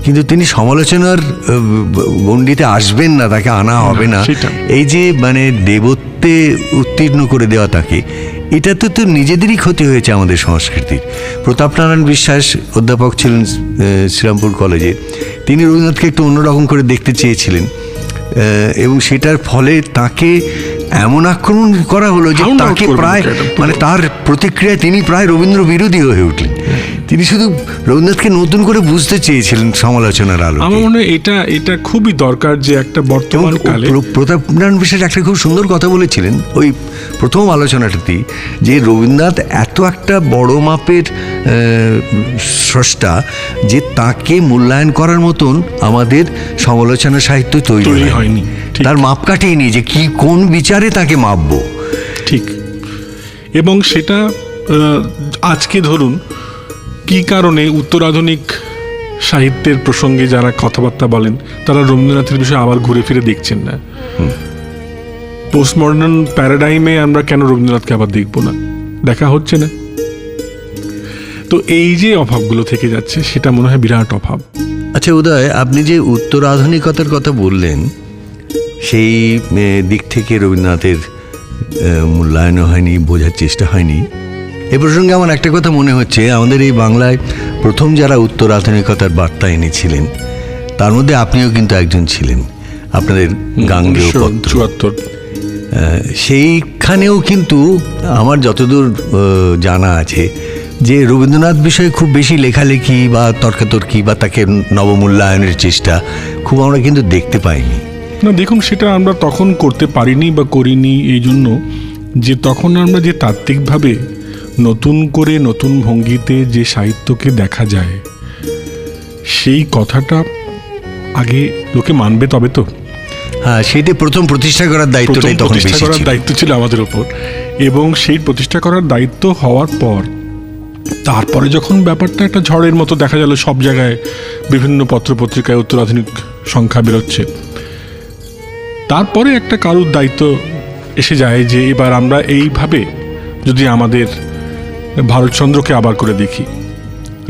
কিন্তু তিনি সমালোচনার গণ্ডিতে আসবেন না, তাকে আনা হবে না। এই যে মানে দেবত্বে উত্তীর্ণ করে দেওয়া তাকে, এটা তো নিজেদেরই ক্ষতি হয়েছে আমাদের সংস্কৃতির। প্রতাপনারায়ণ বিশ্বাস অধ্যাপক ছিলেন শ্রীরামপুর কলেজে, তিনি রবীন্দ্রনাথকে একটু অন্যরকম করে দেখতে চেয়েছিলেন, এবং সেটার ফলে তাকে এমন আক্রমণ করা হলো যে তাকে প্রায় মানে তার প্রতিক্রিয়ায় তিনি প্রায় রবীন্দ্র বিরোধী হয়ে উঠলেন। তিনি শুধু রবীন্দ্রনাথকে নতুন করে বুঝতে চেয়েছিলেন সমালোচনার আলো। আমার মনে হয় এটা খুবই দরকার যে একটা বর্তমান কালে। প্রতাপনারায়ণ বিশ্বাস একটা খুব সুন্দর কথা বলেছিলেন ওই প্রথম আলোচনাটাতেই, যে রবীন্দ্রনাথ এত একটা বড় মাপের স্রষ্টা যে তাকে মূল্যায়ন করার মতন আমাদের সমালোচনা সাহিত্য তৈরি হয়নি। তার মাপকাঠি নেই যে কি কোন বিচারে তাকে মাপবো। ঠিক, এবং সেটা আজকে ধরুন কি কারণে উত্তরাধুনিক সাহিত্যের প্রসঙ্গে যারা কথাবার্তা বলেন তারা রবীন্দ্রনাথের বিষয়ে আবার ঘুরে ফিরে দেখছেন না। পোস্টমডার্ন প্যারাডাইমে আমরা কেন রবীন্দ্রনাথকে আবার দেখবো না, দেখা হচ্ছে না। তো এই যে অভাবগুলো থেকে যাচ্ছে সেটা মনে হয় বিরাট অভাব। আচ্ছা উদয়, আপনি যে উত্তরাধুনিকতার কথা বললেন, সেই দিক থেকে রবীন্দ্রনাথের মূল্যায়ন হয়নি, বোঝার চেষ্টা হয়নি। এ প্রসঙ্গে আমার একটা কথা মনে হচ্ছে, আমাদের এই বাংলায় প্রথম যারা উত্তরাধুনিকতার বার্তা এনেছিলেন তার মধ্যে আপনিও কিন্তু একজন ছিলেন। আপনাদের গাঙ্গেয় পত্র, সেইখানেও কিন্তু আমার যতদূর জানা আছে যে রবীন্দ্রনাথ বিষয়ে খুব বেশি লেখালেখি বা তর্কাতর্কি বা তাকে নবমূল্যায়নের চেষ্টা খুব আমরা কিন্তু দেখতে পাইনি। না দেখুন, সেটা আমরা তখন করতে পারিনি বা করিনি এই জন্য যে তখন আমরা যে তাত্ত্বিকভাবে নতুন করে নতুন ভঙ্গিতে যে সাহিত্যকে দেখা যায় সেই কথাটা আগে লোকে মানবে তবে তো। হ্যাঁ, সেটা প্রথম প্রতিষ্ঠা করার দায়িত্বটাই তখন বেশি ছিল, দায়িত্ব ছিল আমাদের ওপর। এবং সেই প্রতিষ্ঠা করার দায়িত্ব হওয়ার পর তারপরে যখন ব্যাপারটা একটা ঝড়ের মতো দেখা গেল, সব জায়গায় বিভিন্ন পত্রপত্রিকায় উত্তরাধুনিক সংখ্যা বেরোচ্ছে, তারপরে একটা কারুর দায়িত্ব এসে যায় যে এবার আমরা এইভাবে যদি আমাদের ভারতচন্দ্রকে আবার করে দেখি,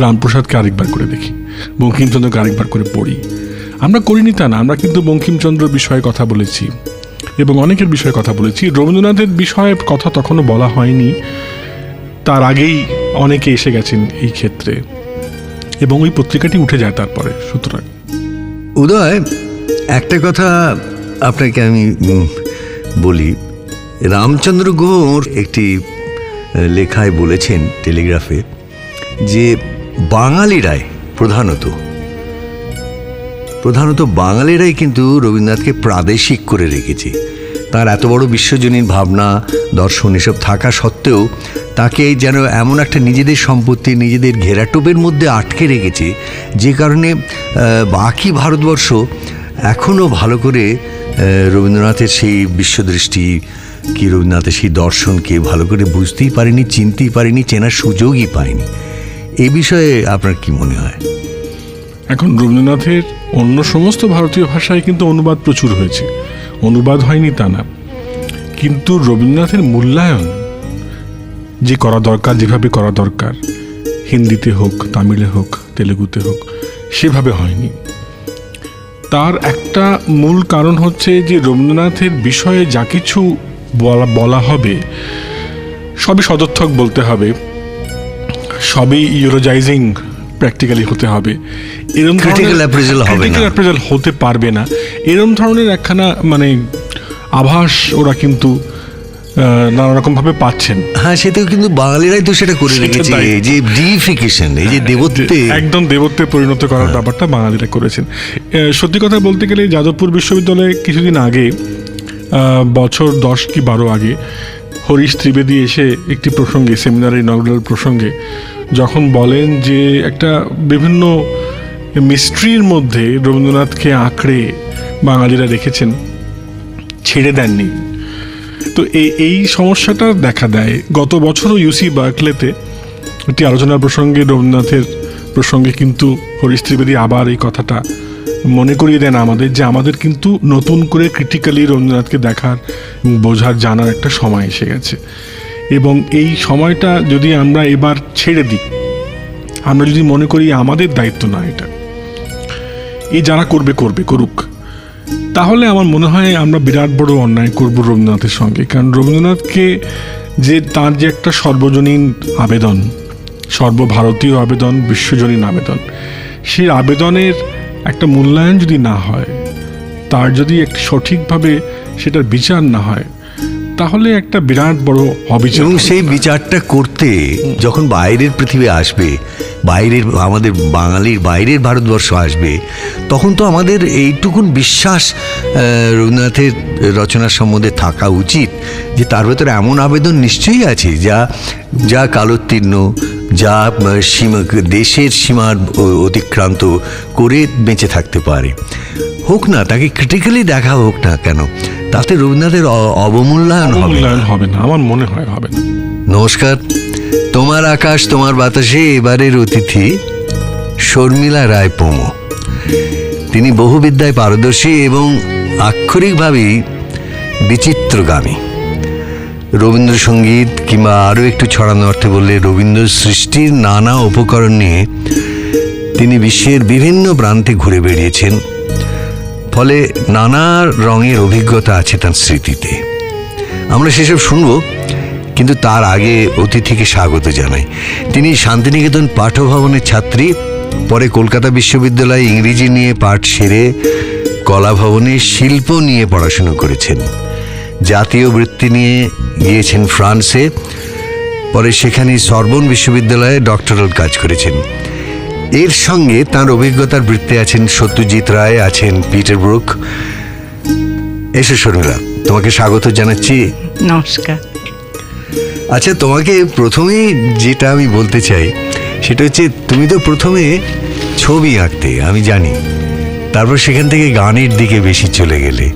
রামপ্রসাদকে আরেকবার করে দেখি, বঙ্কিমচন্দ্রকে আরেকবার করে পড়ি। আমরা করিনি তা না, আমরা কিন্তু বঙ্কিমচন্দ্রের বিষয়ে কথা বলেছি এবং অনেকের বিষয়ে কথা বলেছি। রবীন্দ্রনাথের বিষয়ে কথা তখনও বলা হয়নি, তার আগেই অনেকে এসে গেছেন এই ক্ষেত্রে এবং ওই পত্রিকাটি উঠে যায় তারপরে। সুতরাং উদয়, একটা কথা আপনাকে আমি বলি, রামচন্দ্র গুহর একটি লেখায় বলেছেন টেলিগ্রাফে যে বাঙালিরাই প্রধানত বাঙালিরাই কিন্তু রবীন্দ্রনাথকে প্রাদেশিক করে রেখেছে। তার এত বড় বিশ্বজনীন ভাবনা, দর্শন এসব থাকা সত্ত্বেও তাকে যেন এমন একটা নিজেদের সম্পত্তি, নিজেদের ঘেরাটোপের মধ্যে আটকে রেখেছে, যে কারণে বাকি ভারতবর্ষ এখনও ভালো করে রবীন্দ্রনাথের সেই বিশ্বদৃষ্টি কি, রবীন্দ্রনাথের সেই দর্শনকে ভালো করে বুঝতেই পারেনি, চিনতেই পারেনি, চেনার সুযোগই পায়নি। এই বিষয়ে আপনার কি মনে হয়? এখন রবীন্দ্রনাথের অন্য সমস্ত ভারতীয় ভাষায় কিন্তু অনুবাদ প্রচুর হয়েছে, অনুবাদ হয়নি তা না, কিন্তু রবীন্দ্রনাথের মূল্যায়ন যে করা দরকার, যেভাবে করা দরকার, হিন্দিতে হোক, তামিলে হোক, তেলেগুতে হোক, সেভাবে হয়নি। তার একটা মূল কারণ হচ্ছে যে রবীন্দ্রনাথের বিষয়ে যা কিছু বলা হবে সবই সদর্থক বলতে হবে, সবই ইউরোজাইজিং প্র্যাকটিক্যালি হতে হবে, এরকম ক্রিটিক্যাল অ্যাপ্রেজাল হতে পারবে না, এরকম ধরনের একখানা মানে আভাস ওরা কিন্তু নানা রকম ভাবে পাচ্ছেন। হ্যাঁ, সেটাও কিন্তু বাঙালিরাই তো সেটা করে রেখেছে, যে ডিফিকেশন, এই যে দেবত্বে, একদম দেবত্বে পরিণত করার ব্যাপারটা বাঙালিরা করেছেন। সত্যি কথা বলতে গেলে যাদবপুর বিশ্ববিদ্যালয়ে কিছুদিন আগে, বছর 10 কি 12 আগে, হরিশ ত্রিবেদী এসে একটি প্রসঙ্গে, সেমিনারের ইনগ্রাল প্রসঙ্গে যখন বলেন যে একটা বিভিন্ন মিস্ট্রির মধ্যে রবীন্দ্রনাথকে আঁকড়ে বাঙালিরা রেখেছেন, ছেড়ে দেননি। তো এই সমস্যাটা দেখা দেয়। গত বছরও ইউসি বার্কলেতে একটি আলোচনার প্রসঙ্গে, রবীন্দ্রনাথের প্রসঙ্গে কিন্তু হরিশ ত্রিবেদী আবার এই কথাটা মনে করিয়ে দেন আমাদের, যে আমাদের কিন্তু নতুন করে ক্রিটিক্যালি রবীন্দ্রনাথকে দেখার, বোঝার, জানার একটা সময় এসে গেছে। এবং এই সময়টা যদি আমরা এবার ছেড়ে দিই, আমরা যদি মনে করি আমাদের দায়িত্ব না এটা, এই যারা করুক, তাহলে আমার মনে হয় আমরা বিরাট বড় অন্যায় করব রবীন্দ্রনাথের সঙ্গে। কারণ রবীন্দ্রনাথকে যে তার যে একটা সর্বজনীন আবেদন, সর্বভারতীয় আবেদন, বিশ্বজনীন আবেদন, সেই আবেদনের একটা মূল্যায়ন যদি না হয়, তার যদি একটি সঠিকভাবে সেটার বিচার না হয়, তাহলে একটা বিরাট বড় অবিচার। এবং সেই বিচারটা করতে যখন বাইরের পৃথিবী আসবে, বাইরের আমাদের বাঙালির বাইরের ভারতবর্ষ আসবে, তখন তো আমাদের এইটুকুন বিশ্বাস রবীন্দ্রনাথের রচনার সম্বন্ধে থাকা উচিত যে তার ভেতরে এমন আবেদন নিশ্চয়ই আছে যা কালোত্তীর্ণ, যা দেশের সীমার অতিক্রান্ত করে বেঁচে থাকতে পারে। হোক না, তাকে ক্রিটিক্যালি দেখা হোক না কেন, তাতে রবীন্দ্রনাথের অবমূল্যায়ন হবে না, আমার মনে হয় হবে না। নমস্কার, তোমার আকাশ তোমার বাতাসে এবারের অতিথি শর্মিলা রায় পোমো। তিনি বহুবিদ্যায় পারদর্শী এবং আক্ষরিকভাবেই বিচিত্রগামী। রবীন্দ্রসঙ্গীত কিংবা আরও একটু ছড়ানো অর্থে বললে রবীন্দ্র সৃষ্টির নানা উপকরণ নিয়ে তিনি বিশ্বের বিভিন্ন প্রান্তে ঘুরে বেড়িয়েছেন, ফলে নানা রঙের অভিজ্ঞতা আছে তার স্মৃতিতে। আমরা সেসব শুনব, কিন্তু তার আগে অতিথিকে স্বাগত জানাই। তিনি শান্তিনিকেতন পাঠভবনের ছাত্রী, পরে কলকাতা বিশ্ববিদ্যালয়ে ইংরেজি নিয়ে পাঠ সেরে কলা ভবনে শিল্প নিয়ে পড়াশুনো করেছেন। জাতীয় বৃত্তি নিয়ে গিয়েছেন ফ্রান্সে, পরে সেখানে সরবন বিশ্ববিদ্যালয়ে ডক্টরাল কাজ করেছেন। এর সঙ্গে তার অভিজ্ঞতার বৃত্তে আছেন সত্যজিৎ রায়, আছেন পিটার ব্রুক। এসো শর্মিলা, তোমাকে স্বাগত জানাচ্ছি। নমস্কার। আচ্ছা, তোমাকে প্রথমেই যেটা আমি বলতে চাই সেটা হচ্ছে, তুমি তো প্রথমে ছবি আঁকতে, আমি জানি, তারপর সেখান থেকে গানের দিকে বেশি চলে গেলে।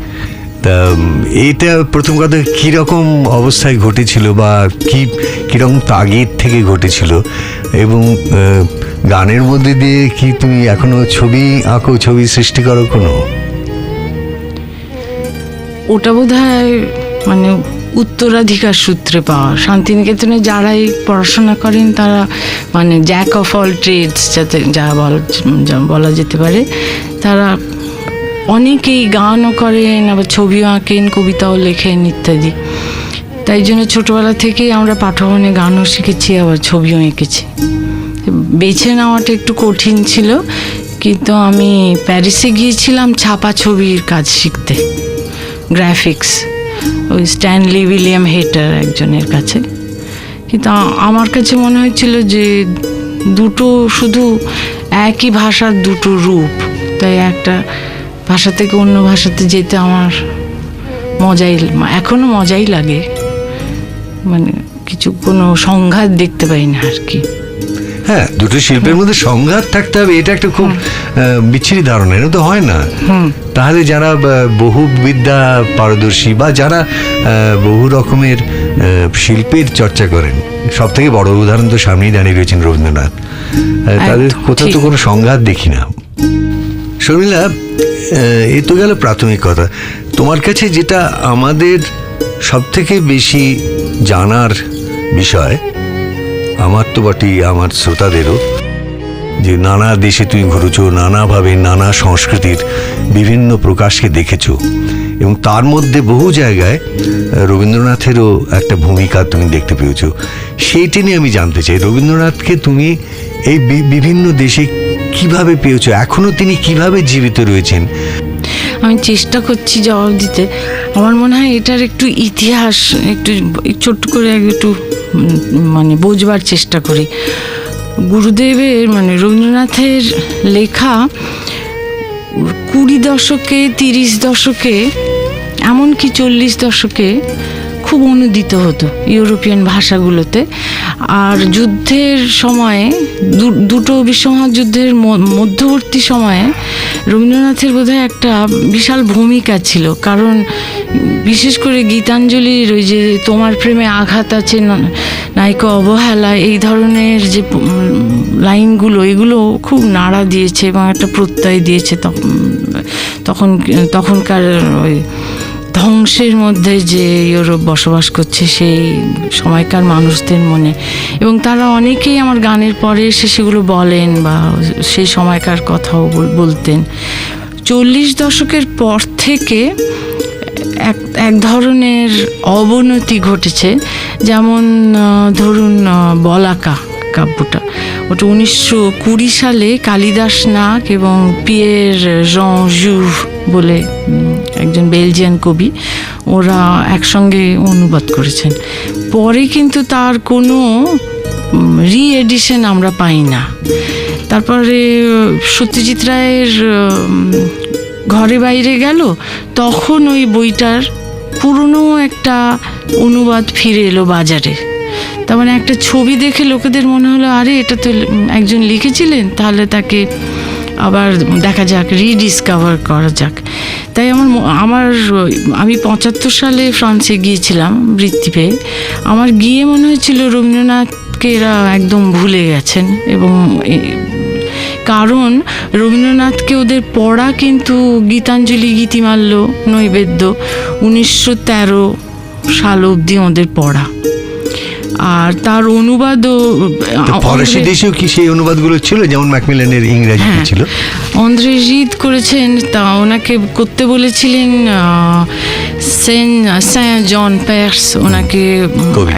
তা এটা প্রথম কথা কীরকম অবস্থায় ঘটেছিল, বা কীরকম তাগিদ থেকে ঘটেছিল, এবং গানের মধ্যে দিয়ে কি তুমি এখনো ছবি আঁকো, ছবি সৃষ্টি করো কোনো? ওটা বোধহয় মানে উত্তরাধিকার সূত্রে পাওয়া। শান্তিনিকেতনে যারাই পড়াশোনা করেন তারা মানে জ্যাক অফ অল ট্রেডস, যাতে যা বলা যেতে পারে, তারা অনেকেই গানও করেন, আবার ছবিও আঁকেন, কবিতাও লেখেন ইত্যাদি। তাই জন্য ছোটোবেলা থেকেই আমরা পাঠভবনে গানও শিখেছি, আবার ছবিও এঁকেছি। বেছে নেওয়াটা একটু কঠিন ছিল, কিন্তু আমি প্যারিসে গিয়েছিলাম ছাপা ছবির কাজ শিখতে, গ্রাফিক্স, ওই স্ট্যানলি উইলিয়াম হেটার একজনের কাছে। কিন্তু আমার কাছে মনে হয়েছিল যে দুটো শুধু একই ভাষার দুটো রূপ, তাই একটা ভাষা থেকে অন্য ভাষাতে যেতে আমার এখনো মজাই লাগে, মানে কিছু কোনো সংঘাত দেখতে পাই না আর কি। হ্যাঁ, দুটো শিল্পের মধ্যে সংঘাত থাকতে হবে, এটা একটা খুব বিচ্ছিরি ধারণা, এটা তো হয় না। তাহলে যারা বহু বিদ্যা পারদর্শী বা যারা বহু রকমের শিল্পের চর্চা করেন, সব থেকে বড় উদাহরণ তো সামনেই দাঁড়িয়ে রয়েছেন রবীন্দ্রনাথ, তাদের কোথাও তো কোনো সংঘাত দেখি না। শর্মিলা, এ তো গেল প্রাথমিক কথা। তোমার কাছে যেটা আমাদের সব থেকে বেশি জানার বিষয়, আমার তো বটেই, আমার শ্রোতাদেরও, যে নানা দেশে তুমি ঘুরেছো, নানাভাবে নানা সংস্কৃতির বিভিন্ন প্রকাশকে দেখেছো, এবং তার মধ্যে বহু জায়গায় রবীন্দ্রনাথেরও একটা ভূমিকা তুমি দেখতে পেয়েছো। সেইটা নিয়ে আমি জানতে চাই, রবীন্দ্রনাথকে তুমি এই বিভিন্ন দেশে কিভাবে পেয়েছো, এখনো তিনি কিভাবে জীবিত রয়েছেন? আমি চেষ্টা করছি জবাব দিতে। আমার মনে হয় এটার একটু ইতিহাস একটু ছোট্ট করে একটু মানে বোঝবার চেষ্টা করি। গুরুদেবের মানে রবীন্দ্রনাথের লেখা 20 দশকে, 30 দশকে, এমনকি 40 দশকে খুব অনুদিত হতো ইউরোপিয়ান ভাষাগুলোতে। আর যুদ্ধের সময়ে, দুটো বিশ্বমহাযুদ্ধের মধ্যবর্তী সময়ে রবীন্দ্রনাথের বোধহয় একটা বিশাল ভূমিকা ছিল। কারণ বিশেষ করে গীতাঞ্জলির ওই যে তোমার প্রেমে আঘাত আছে নায়িকা অবহেলা, এই ধরনের যে লাইনগুলো, এগুলো খুব নাড়া দিয়েছে এবং একটা প্রত্যয় দিয়েছে তখনকার ওই ধ্বংসের মধ্যে যে ইউরোপ বসবাস করছে সেই সময়কার মানুষদের মনে। এবং তারা অনেকেই আমার গানের পরে এসে সেগুলো বলেন বা সেই সময়কার কথাও বলতেন। 40 দশকের পর থেকে এক ধরনের অবনতি ঘটেছে। যেমন ধরুন বলাকা কাব্যটা, ওটা 1920 সালে কালিদাস নাগ এবং পিয়ের জঁ জুভ বলে একজন বেলজিয়ান কবি, ওরা একসঙ্গে অনুবাদ করেছেন। পরে কিন্তু তার কোনো রি এডিশন আমরা পাই না। তারপরে সত্যজিৎ রায়ের ঘরে বাইরে গেল, তখন ওই বইটার পুরনো একটা অনুবাদ ফিরে এলো বাজারে। তার মানে একটা ছবি দেখে লোকেদের মনে হলো, আরে এটা তো একজন লিখেছিলেন, তাহলে তাকে আবার দেখা যাক, রিডিসকভার করা যাক। তাই আমি 75 সালে ফ্রান্সে গিয়েছিলাম বৃত্তি পেয়ে। আমার গিয়ে মনে হয়েছিল রবীন্দ্রনাথকে এরা একদম ভুলে গেছেন। এবং কারণ রবীন্দ্রনাথকে ওদের পড়া কিন্তু গীতাঞ্জলি, গীতিমাল্য, নৈবেদ্য 1913 সাল অবধি ওদের পড়া। আর তার অনুবাদও ফরাসি দেশেও কি সেই অনুবাদগুলো ছিল, যেমন ম্যাকমিলানের ইংরেজি ছিল? অন্দ্রে জিদ করেছেন, তা ওনাকে করতে বলেছিলেন সেন্ট জন পার্স, ওনাকে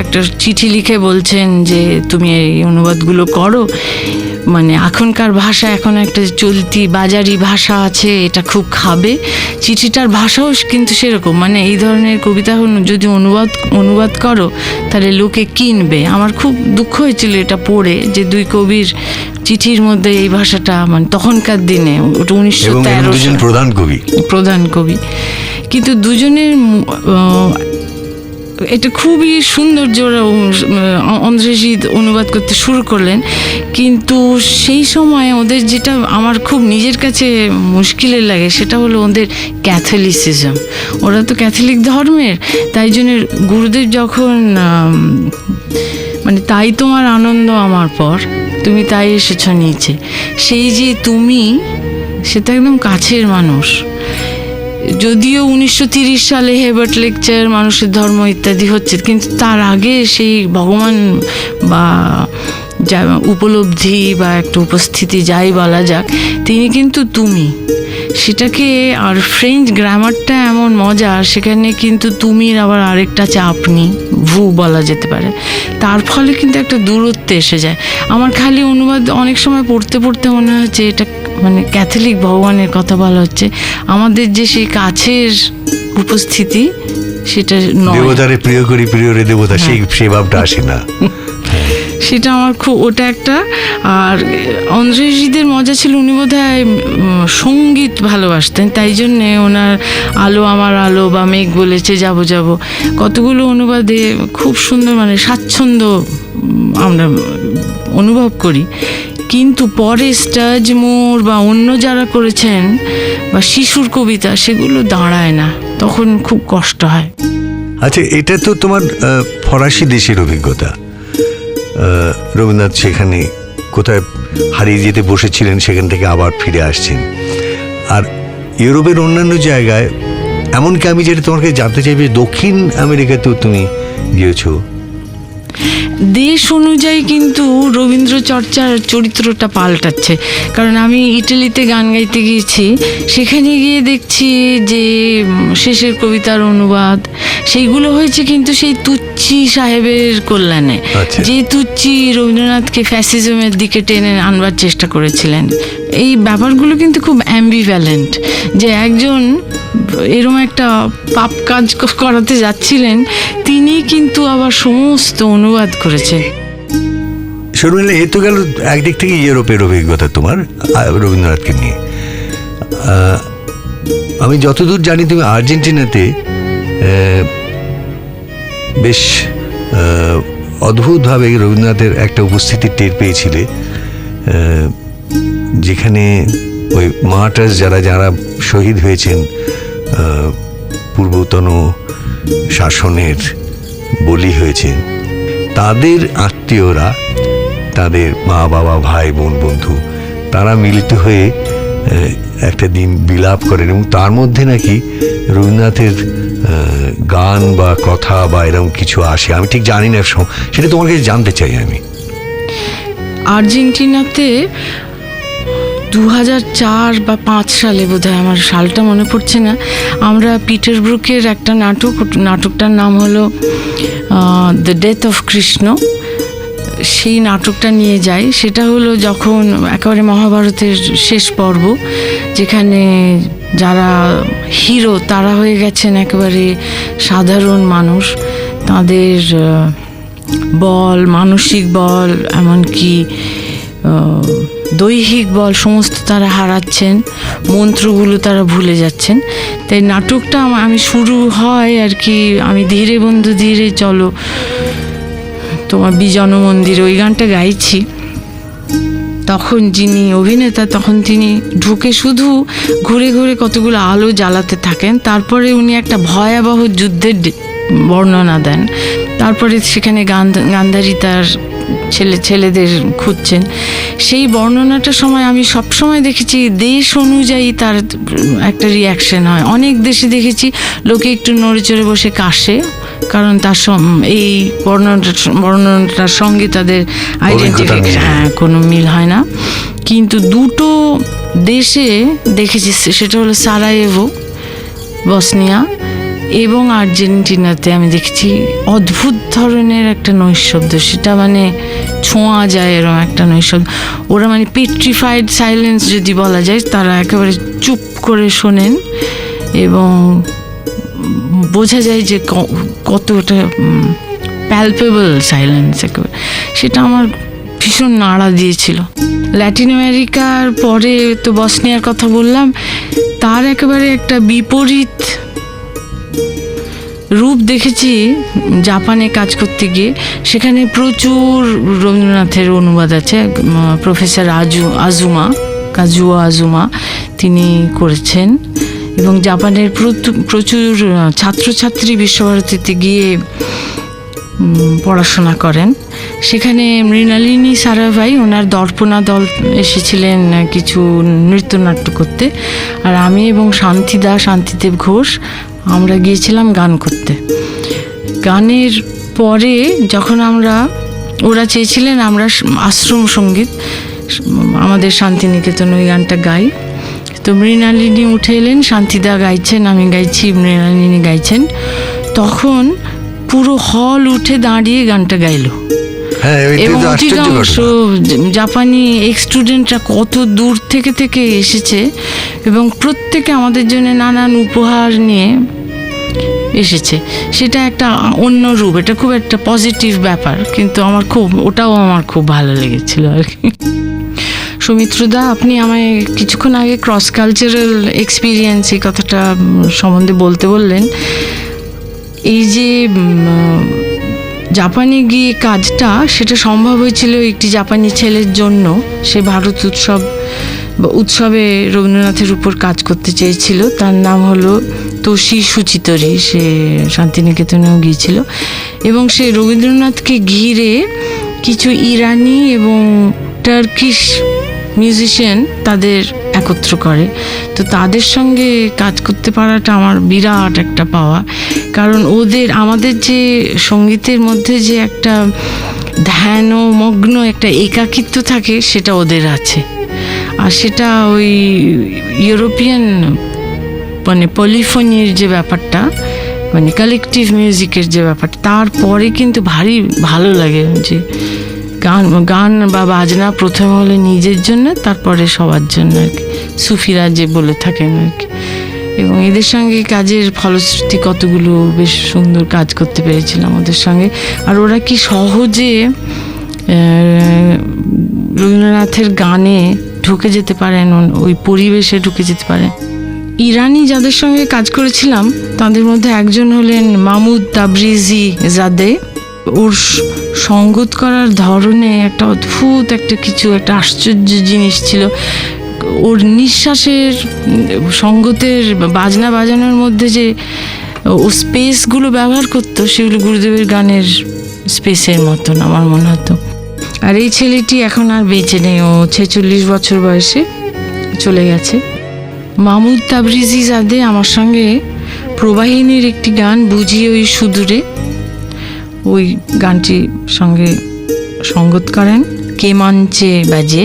একটা চিঠি লিখে বলছেন যে তুমি এই অনুবাদগুলো করো। মানে এখনকার ভাষা, এখন একটা চলতি বাজারি ভাষা আছে, এটা খুব খাবে। চিঠিটার ভাষাও কিন্তু সেরকম, মানে এই ধরনের কবিতা যদি অনুবাদ করো তাহলে লোকে কিনবে। আমার খুব দুঃখ হয়েছিল এটা পড়ে, যে দুই কবির চিঠির মধ্যে এই ভাষাটা, মানে তখনকার দিনে, ওটা 1913 প্রধান কবি, কিন্তু দুজনের এটা খুবই সুন্দর জোড়া। অন্দ্রে জিদ অনুবাদ করতে শুরু করলেন, কিন্তু সেই সময় ওদের যেটা আমার খুব নিজের কাছে মুশকিলের লাগে, সেটা হলো ওদের ক্যাথলিসিজম। ওরা তো ক্যাথলিক ধর্মের, তাই জন্য গুরুদেব যখন মানে তাই তোমার আনন্দ আমার পর, তুমি তাই এসেছ নিচে, সেই যে তুমি, সেটা একদম কাছের মানুষ। যদিও 1930 সালে হেবার্ট লেকচার, মানুষের ধর্ম ইত্যাদি হচ্ছে, কিন্তু তার আগে সেই ভগবান বা যা উপলব্ধি বা একটা উপস্থিতি যাই বলা যাক, তিনি কিন্তু তুমি, সেটাকে। আর ফ্রেঞ্চ গ্রামারটা এমন মজার, সেখানে কিন্তু তুমির আবার আরেকটা আছে আপনি, ভু বলা যেতে পারে। তার ফলে কিন্তু একটা দূরত্বে এসে যায়। আমার খালি অনুবাদ অনেক সময় পড়তে পড়তে মনে হচ্ছে এটা মানে ক্যাথলিক ভগবানের কথা বলা হচ্ছে, আমাদের যে সেই কাছের উপস্থিতি সেটা নয়। দেবতারে প্রিয় করি, প্রিয় রে দেবতা, সেই ভাবটা আসে না। সেটা আমার খুব, ওটা একটা। আর অন্ধ্রেজিদের মজা ছিল, উনি বোধহয় সঙ্গীত ভালোবাসতেন, তাই জন্যে ওনার আলো আমার আলো বা মেঘ বলেছে যাব যাব কতগুলো অনুবাদে খুব সুন্দর, মানে স্বাচ্ছন্দ্য আমরা অনুভব করি। কিন্তু পরে স্টাজ মোর বা অন্য যারা করেছেন বা শিশুর কবিতা, সেগুলো দাঁড়ায় না, তখন খুব কষ্ট হয়। আচ্ছা, এটা তো তোমার ফরাসি দেশের অভিজ্ঞতা। রবীন্দ্রনাথ সেখানে কোথায় হারিয়ে যেতে বসেছিলেন, সেখান থেকে আবার ফিরে আসছেন। আর ইউরোপের অন্যান্য জায়গায়, এমনকি আমি যেটা তোমাকে জানতে চাইবে, দক্ষিণ আমেরিকাতেও তুমি গিয়েছো। দেশ অনুযায়ী কিন্তু রবীন্দ্র চর্চার চরিত্রটা পাল্টাচ্ছে। কারণ আমি ইটালিতে গান গাইতে গিয়েছি, সেখানে গিয়ে দেখছি যে শেষের কবিতার অনুবাদ সেইগুলো হয়েছে কিন্তু সেই তুচ্ছি সাহেবের কল্যাণে। যে তুচ্ছি রবীন্দ্রনাথকে ফ্যাসিজমের দিকে টেনে আনবার চেষ্টা করেছিলেন। এই ব্যাপারগুলো কিন্তু খুব অ্যাম্বিভ্যালেন্ট, যে একজন এরকম একটা পাপ কাজ করাতে যাচ্ছিলেন, তিনি কিন্তু আবার সমস্ত অনুবাদ করেছেন। শর্মিলা, এ তো গেল একদিক থেকে ইউরোপের অভিজ্ঞতা তোমার রবীন্দ্রনাথকে নিয়ে। আমি যতদূর জানি তুমি আর্জেন্টিনাতে বেশ অদ্ভুতভাবে রবীন্দ্রনাথের একটা উপস্থিতি টের পেয়েছিলে, যেখানে ওই মার্টার্স যারা যারা শহীদ হয়েছেন পূর্বতন শাসনের বলি হয়েছেন, তাদের আত্মীয়রা, তাদের মা বাবা ভাই বোন বন্ধু, তারা মিলিত হয়ে একটা দিন বিলাপ করেন, এবং তার মধ্যে নাকি রবীন্দ্রনাথের গান বা কথা বা এরকম কিছু আসে। আমি ঠিক জানি না, সেটা তোমার কাছে জানতে চাই আমি। আর্জেন্টিনাতে 2004 বা 5 সালে বোধহয়, আমার সালটা মনে পড়ছে না, আমরা পিটারব্রুকের একটা নাটকটার নাম হলো দ্য ডেথ অফ কৃষ্ণ। সেই নাটকটা নিয়ে যাই। সেটা হলো যখন একেবারে মহাভারতের শেষ পর্ব, যেখানে যারা হিরো তারা হয়ে গেছেন একেবারে সাধারণ মানুষ, তাদের বল, মানসিক বল, এমনকি দৈহিক বল সমস্ত তারা হারাচ্ছেন, মন্ত্রগুলো তারা ভুলে যাচ্ছেন। তাই নাটকটা আমি শুরু হয় আর কি, আমি ধীরে বন্ধু ধীরে চলো তোমার বিজন মন্দির, ওই গানটা গাইছি। তখন যিনি অভিনেতা, তখন তিনি ঢুকে শুধু ঘুরে ঘুরে কতগুলো আলো জ্বালাতে থাকেন। তারপরে উনি একটা ভয়াবহ যুদ্ধের বর্ণনা দেন। তারপরে সেখানে গান্ধারী তার ছেলেদের খুঁজছেন। সেই বর্ণনাটার সময় আমি সবসময় দেখেছি দেশ অনুযায়ী তার একটা রিয়াকশন হয়। অনেক দেশে দেখেছি লোকে একটু নড়ে চড়ে বসে কাশে, কারণ তার এই বর্ণনাটার সঙ্গে তাদের আইডেন্টিফিকেশন কোনো মিল হয় না। কিন্তু দুটো দেশে দেখেছি, সেটা হলো সারায়েভো বসনিয়া এবং আর্জেন্টিনাতে আমি দেখছি অদ্ভুত ধরনের একটা নৈশব্দ। সেটা মানে ছোঁয়া যায় এরকম একটা নৈশব্দ। ওরা মানে পেট্রিফাইড সাইলেন্স যদি বলা যায়, তারা একেবারে চুপ করে শোনেন এবং বোঝা যায় যে কতটা প্যালপেবল সাইলেন্স একেবারে। সেটা আমার ভীষণ নাড়া দিয়েছিল। ল্যাটিন আমেরিকার পরে তো বসনিয়ার কথা বললাম, তার একেবারে একটা বিপরীত রূপ দেখেছি জাপানে কাজ করতে গিয়ে। সেখানে প্রচুর রবীন্দ্রনাথের অনুবাদ আছে। প্রফেসর কাজুয়া আজুমা তিনি করেছেন, এবং জাপানের প্রচুর ছাত্রছাত্রী বিশ্বভারতীতে গিয়ে পড়াশোনা করেন। সেখানে মৃণালিনী সারাভাই, ওনার দর্পণা দল এসেছিলেন কিছু নৃত্যনাট্য করতে, আর আমি এবং শান্তিদেব ঘোষ আমরা গিয়েছিলাম গান করতে। গানের পরে যখন ওরা চেয়েছিলেন আমরা আশ্রম সঙ্গীত, আমাদের শান্তিনিকেতন ওই গানটা গাই। তো মৃণালিনী উঠে এলেন, শান্তিদা গাইছেন, আমি গাইছি, মৃণালিনী গাইছেন। তখন পুরো হল উঠে দাঁড়িয়ে গানটা গাইলো। এবং অধিকাংশ জাপানি স্টুডেন্টরা কত দূর থেকে এসেছে, এবং প্রত্যেকে আমাদের জন্য নানান উপহার নিয়ে এসেছে, সেটা একটা অন্য রূপ, এটা খুব একটা পজিটিভ ব্যাপার, কিন্তু ওটাও আমার খুব ভালো লেগেছিল আর কি। সৌমিত্রদা, আপনি আমায় কিছুক্ষণ আগে ক্রস কালচারাল এক্সপিরিয়েন্স এই কথাটা সম্বন্ধে বলতে বললেন। এই যে জাপানে গিয়ে কাজটা, সেটা সম্ভব হয়েছিল একটি জাপানি ছেলের জন্য। সে ভারত উৎসবে রবীন্দ্রনাথের উপর কাজ করতে চেয়েছিল। তার নাম হলো তোষি সুচিতরি। সে শান্তিনিকেতনেও গিয়েছিল এবং সে রবীন্দ্রনাথকে ঘিরে কিছু ইরানি এবং টার্কিশ মিউজিশিয়ান তাদের একত্র করে। তো তাদের সঙ্গে কাজ করতে পারাটা আমার বিরাট একটা পাওয়া, কারণ আমাদের যে সঙ্গীতের মধ্যে যে একটা ধ্যান ও মগ্ন একটা একাকিত্ব থাকে, সেটা ওদের আছে। আর সেটা ওই ইউরোপিয়ান মানে পলিফোনির যে ব্যাপারটা, মানে কালেকটিভ মিউজিকের যে ব্যাপারটা, তারপরে কিন্তু ভারী ভালো লাগে যে গান বা বাজনা প্রথমে হলে নিজের জন্য, তারপরে সবার জন্য আর কি, সুফিরা যে বলে থাকেন আর কি। এবং এদের সঙ্গে কাজের ফলশ্রুতি কতগুলো বেশ সুন্দর কাজ করতে পেরেছিলাম ওদের সঙ্গে। আর ওরা কি সহজে রবীন্দ্রনাথের গানে ঢুকে যেতে পারেন, ওই পরিবেশে ঢুকে যেতে পারেন। ইরানি যাদের সঙ্গে কাজ করেছিলাম তাদের মধ্যে একজন হলেন মাহমুদ তাবরিজি জাদে। ওর সঙ্গত করার ধরনে একটা অদ্ভুত একটা আশ্চর্য জিনিস ছিল। ওর নিঃশ্বাসের সঙ্গতের বাজনা বাজানোর মধ্যে যে ও স্পেসগুলো ব্যবহার করতো, সেগুলো গুরুদেবের গানের স্পেসের মতন আমার মনে হতো। আর এই ছেলেটি এখন আর বেঁচে নেই, ও 46 বছর বয়সে চলে গেছে। মাহমুদ তাবরিজি জাদে আমার সঙ্গে প্রবাহিনীর একটি গান বুঝি ওই সুদূরে, ওই গানটির সঙ্গে সঙ্গত করেন কেমাঞ্চে বাজে।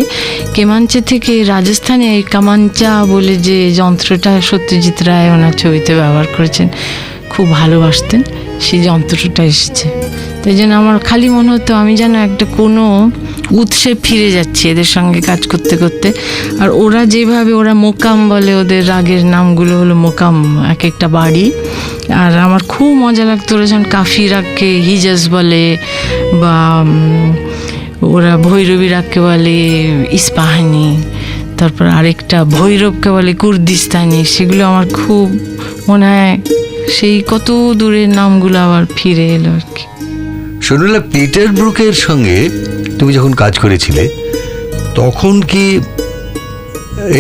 কেমাঞ্চে থেকে রাজস্থানে কামাঞ্চা বলে যে যন্ত্রটা সত্যজিৎ রায় ওনার ছবিতে ব্যবহার করেছেন, খুব ভালোবাসতেন, সেই যন্ত্রটা এসেছে। তাই জন্য আমার খালি মনে হতো আমি যেন একটা কোনো উৎসে ফিরে যাচ্ছি এদের সঙ্গে কাজ করতে করতে। আর ওরা যেভাবে মোকাম বলে, ওদের রাগের নামগুলো হলো মোকাম, এক একটা বাড়ি। আর আমার খুব মজা লাগতো ওরা যখন কাফি রাগকে হিজাজ বলে, বা ওরা ভৈরবী রাগকে বলে ইস্পাহানি, তারপর আরেকটা ভৈরবকে বলে কুর্দিস্তানি। সেগুলো আমার খুব মনে হয় সেই কত দূরের নামগুলো আবার ফিরে এলো আর কি। শুনলাম পিটার ব্রুকের সঙ্গে তুমি যখন কাজ করেছিলে, তখন কি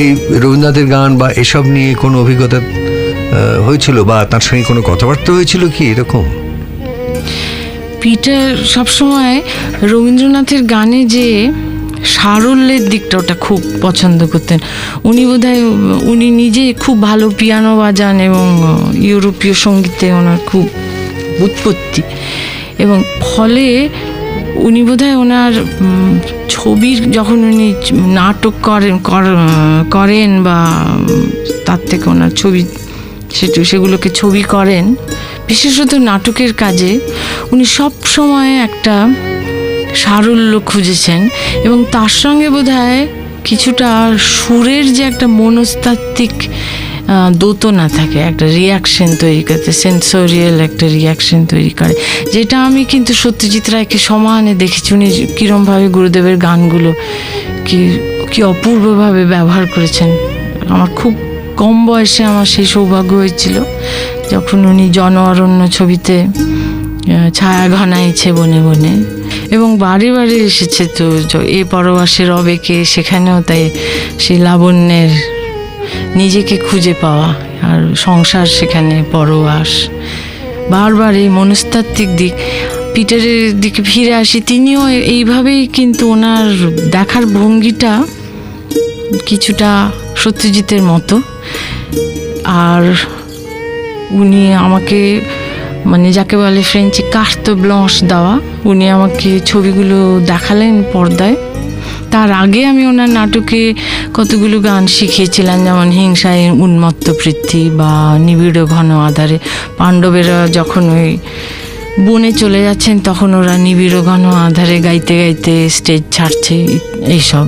এই রবীন্দ্রনাথের গান বা এসব নিয়ে কোনো অভিজ্ঞতা হয়েছিল, বা তার সঙ্গে কোনো কথাবার্তা হয়েছিল কি এরকম? পিটার সবসময় রবীন্দ্রনাথের গানে যে সারল্যের দিকটা, ওটা খুব পছন্দ করতেন। উনি নিজে খুব ভালো পিয়ানো বাজান এবং ইউরোপীয় সঙ্গীতে ওনার খুব উৎপত্তি, এবং ফলে উনি বোধহয় ওনার ছবির যখন উনি নাটক করেন বা তার থেকে ওনার ছবি সেগুলোকে ছবি করেন, বিশেষত নাটকের কাজে উনি সব সময় একটা সারল্য খুঁজেছেন। এবং তার সঙ্গে বোধহয় কিছুটা সুরের যে একটা মনস্তাত্ত্বিক দোতনা থাকে, একটা রিয়াকশন তৈরি করতে, সেন্সোরিয়াল একটা রিয়াকশন তৈরি করে, যেটা আমি কিন্তু সত্যজিৎ রায়কে সমানে দেখেছি। উনি কীরমভাবে গুরুদেবের গানগুলো কি অপূর্বভাবে ব্যবহার করেছেন। আমার খুব কম বয়সে আমার সেই সৌভাগ্য হয়েছিল যখন উনি জন অরণ্য ছবিতে ছায়া ঘনাইছে বনে বনে, এবং বারে বারে এসেছে তো এ পরবাসে রবেকে, সেখানেও তাই সেই লাবণ্যের নিজেকে খুঁজে পাওয়া, আর সংসার সেখানে পরবাস। বারবার এই মনস্তাত্ত্বিক দিক, পিটারের দিকে ফিরে আসি। তিনিও এইভাবেই কিন্তু ওনার দেখার ভঙ্গিটা কিছুটা সত্যজিতের মতো। আর উনি আমাকে মানে যাকে বলে ফ্রেঞ্চে কার্তে ব্লাঁশ দেওয়া, উনি আমাকে ছবিগুলো দেখালেন পর্দায়। তার আগে আমি ওনার নাটকে কতগুলো গান শিখিয়েছিলাম, যেমন হিংসায় উন্মত্ত পৃথ্বী বা নিবিড় ঘন আধারে। পাণ্ডবেরা যখন ওই বনে চলে যাচ্ছেন, তখন ওরা নিবিড় ঘন আধারে গাইতে গাইতে স্টেজ ছাড়ছে, এইসব।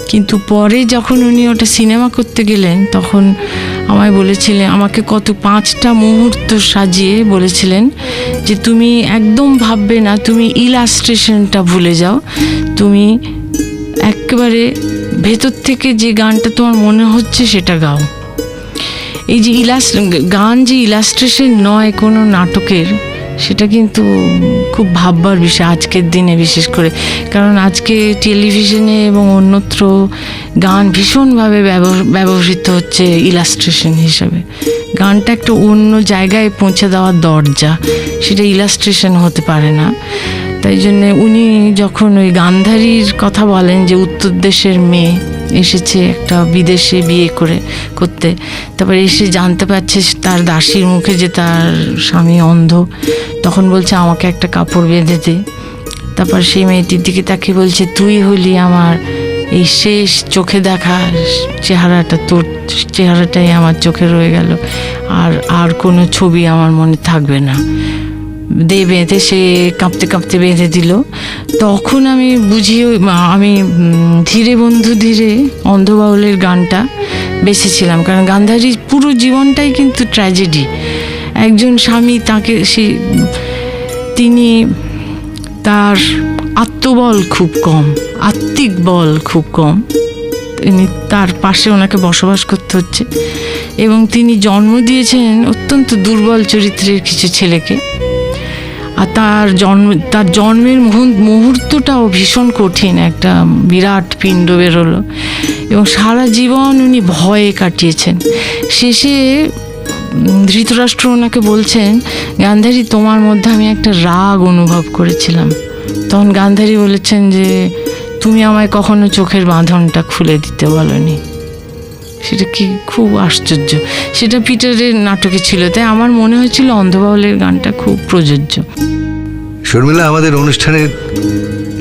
কিন্তু পরে যখন উনি ওটা সিনেমা করতে গেলেন, তখন আমায় বলেছিলেন, আমাকে কত 5টা মুহূর্ত সাজিয়ে বলেছিলেন যে তুমি একদম ভাববে না, তুমি ইলাস্ট্রেশনটা ভুলে যাও, তুমি একেবারে ভেতর থেকে যে গানটা তোমার মনে হচ্ছে সেটা গাও। এই যে গান যে ইলাস্ট্রেশন নয় কোনো নাটকের, সেটা কিন্তু খুব ভাববার বিষয় আজকের দিনে, বিশেষ করে কারণ আজকে টেলিভিশনে এবং অন্যত্র গান ভীষণভাবে ব্যবহৃত হচ্ছে ইলাস্ট্রেশন হিসাবে। গানটা একটা অন্য জায়গায় পৌঁছে দেওয়ার দরজা, সেটা ইলাস্ট্রেশন হতে পারে না। তাই জন্যে উনি যখন ওই গান্ধারীর কথা বলেন যে উত্তর দেশের মেয়ে এসেছে একটা বিদেশে বিয়ে করতে, তারপরে এসে জানতে পারছে তার দাসীর মুখে যে তার স্বামী অন্ধ, তখন বলছে আমাকে একটা কাপড় বেঁধে দে। তারপর সেই মেয়েটির দিকে তাকে বলছে তুই হলি আমার এই শেষ চোখে দেখা চেহারাটা, তোর চেহারাটাই আমার চোখে রয়ে গেল, আর কোনো ছবি আমার মনে থাকবে না। বেঁধে সে কাঁপতে কাঁপতে বেঁধে দিল। তখন আমি আমি ধীরে বন্ধু ধীরে অন্ধবাউলের গানটা বেছেছিলাম, কারণ গান্ধারীর পুরো জীবনটাই কিন্তু ট্র্যাজেডি। একজন স্বামী তিনি তার আত্মবল খুব কম, আত্মিক বল খুব কম, তার পাশে ওনাকে বসবাস করতে হচ্ছে, এবং তিনি জন্ম দিয়েছেন অত্যন্ত দুর্বল চরিত্রের কিছু ছেলেকে। আর তার জন্মের মুহূর্তটাও ভীষণ কঠিন, একটা বিরাট পিণ্ড বেরোলো, এবং সারা জীবন উনি ভয়ে কাটিয়েছেন। শেষে ধৃতরাষ্ট্র ওনাকে বলছেন, গান্ধারী তোমার মধ্যে আমি একটা রাগ অনুভব করেছিলাম। তখন গান্ধারী বলেছেন যে তুমি আমায় কখনো চোখের বাঁধনটা খুলে দিতে বলনি। সেটা কি খুব আশ্চর্য, সেটা পিটারের নাটকে ছিল। তাই আমার মনে হয়েছিল অন্ধবাউলের গানটা খুব প্রযোজ্য। শর্মিলা, আমাদের অনুষ্ঠানের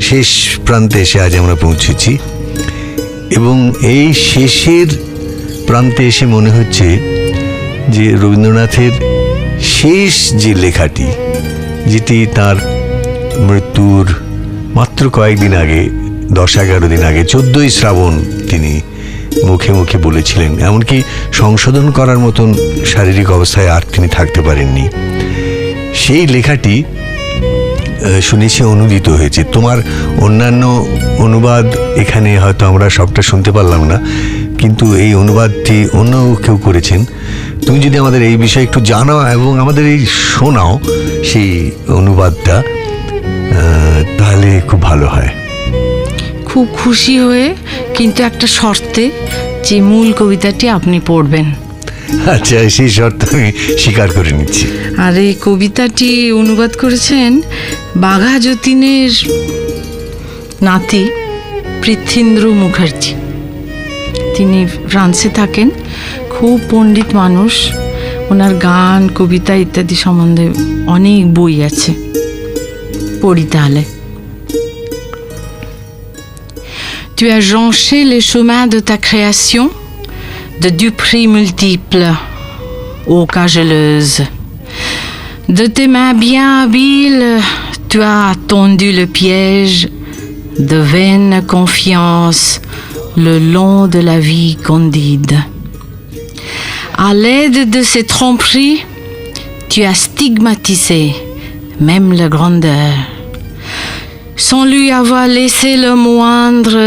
শেষ প্রান্তে এসে আজ আমরা পৌঁছেছি, এবং এই শেষের প্রান্তে এসে মনে হচ্ছে যে রবীন্দ্রনাথের শেষ যে লেখাটি, যেটি তার মৃত্যুর মাত্র কয়েকদিন আগে, 10-11 দিন আগে 14ই শ্রাবণ তিনি মুখে মুখে বলেছিলেন, এমনকি সংশোধন করার মতন শারীরিক অবস্থায় আর তিনি থাকতে পারেননি, সেই লেখাটি শুনেছি অনুদিত হয়েছে। তোমার অন্যান্য অনুবাদ এখানে হয়তো আমরা সবটা শুনতে পারলাম না, কিন্তু এই অনুবাদটি অন্য কেউ করেছেন। তুমি যদি আমাদের এই বিষয়ে একটু জানাও এবং আমাদের এই শোনাও সেই অনুবাদটা, তাহলে খুব ভালো হয়। খুব খুশি হয়ে, কিন্তু একটা শর্তে, যে মূল কবিতাটি আপনি পড়বেন। আচ্ছা, সেই শর্ত আমি স্বীকার করে নিচ্ছি। আর এই কবিতাটি অনুবাদ করেছেন বাঘা যতীনের নাতি পৃথ্বীন্দ্র মুখার্জি। তিনি ফ্রান্সে থাকেন, খুব পণ্ডিত মানুষ। ওনার গান, কবিতা ইত্যাদি সম্বন্ধে অনেক বই আছে, পড়ি তাহলে। Tu as jonché les chemins de ta création de duperies multiples, ô cageleuse. De tes mains bien habiles, tu as tendu le piège de vaine confiance le long de la vie candide. À l'aide de ces tromperies, tu as stigmatisé même la grandeur, sans lui avoir laissé le moindre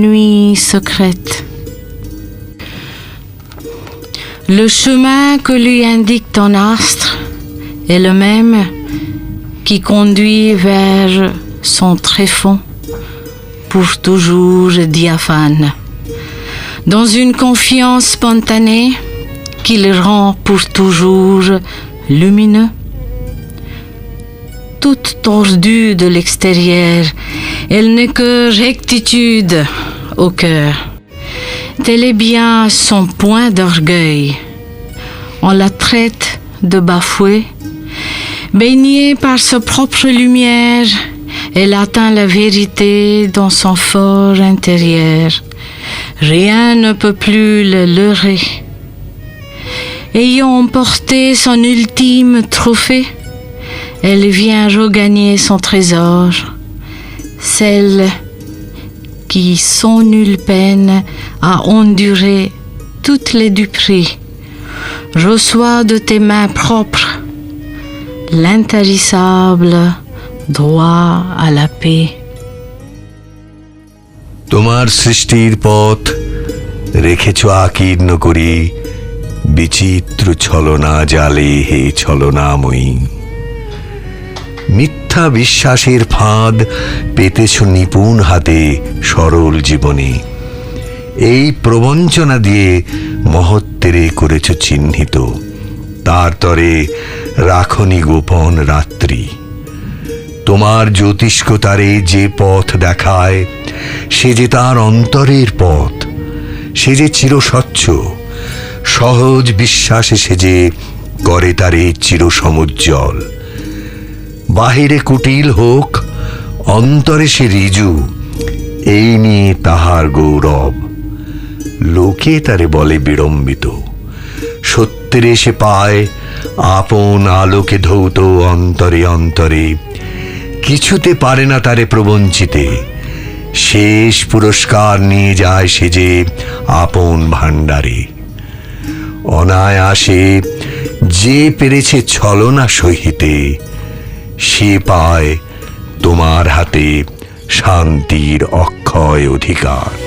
nuit secrète. Le chemin que lui indique ton astre est le même qui conduit vers son tréfonds, pour toujours diaphane, dans une confiance spontanée qui le rend pour toujours lumineux. Toute tordue de l'extérieur, elle n'est que rectitude au cœur. Tel est bien son point d'orgueil. On la traite de bafouée. Baignée par sa propre lumière, elle atteint la vérité dans son fort intérieur. Rien ne peut plus le leurrer. Ayant emporté son ultime trophée, elle vient regagner son trésor, celle qui, sans nulle peine, a enduré toutes les duperies reçois de tes mains propres l'intarissable droit à la paix. তোমার সৃষ্টির পথ রেখেছ আকীর্ণ করে বিচিত্র ছলনা জালে, হে ছলনাময়ী। মিথ্যা বিশ্বাসের ফাঁদ পেতেছ নিপুণ হাতে সরল জীবনে। এই প্রবঞ্চনা দিয়ে মহত্বেরে করেছ চিহ্নিত, তার তরে রাখনি গোপন রাত্রি। তোমার জ্যোতিষ্কতারে যে পথ দেখায় সে যে তার অন্তরের পথ, সে যে চিরস্বচ্ছ। সহজ বিশ্বাসে সে যে করে তারে চিরসমুজ্জ্বল। বাহিরে কুটিল হোক, অন্তরে সে ঋজু, এই নিয়ে তাহার গৌরব। লোকে তারে বলে বিড়ম্বিত, সত্যের সে পায় আপন আলোকে ধৌত অন্তরে অন্তরে। কিছুতে পারে না তারে প্রবঞ্চিতে, শেষ পুরস্কার নিয়ে যায় সে যে আপন ভাণ্ডারে। অনায়াসে যে পেরেছে ছলনা সহিতে, সে পায় তোমার হাতে শান্তির অক্ষয় অধিকার।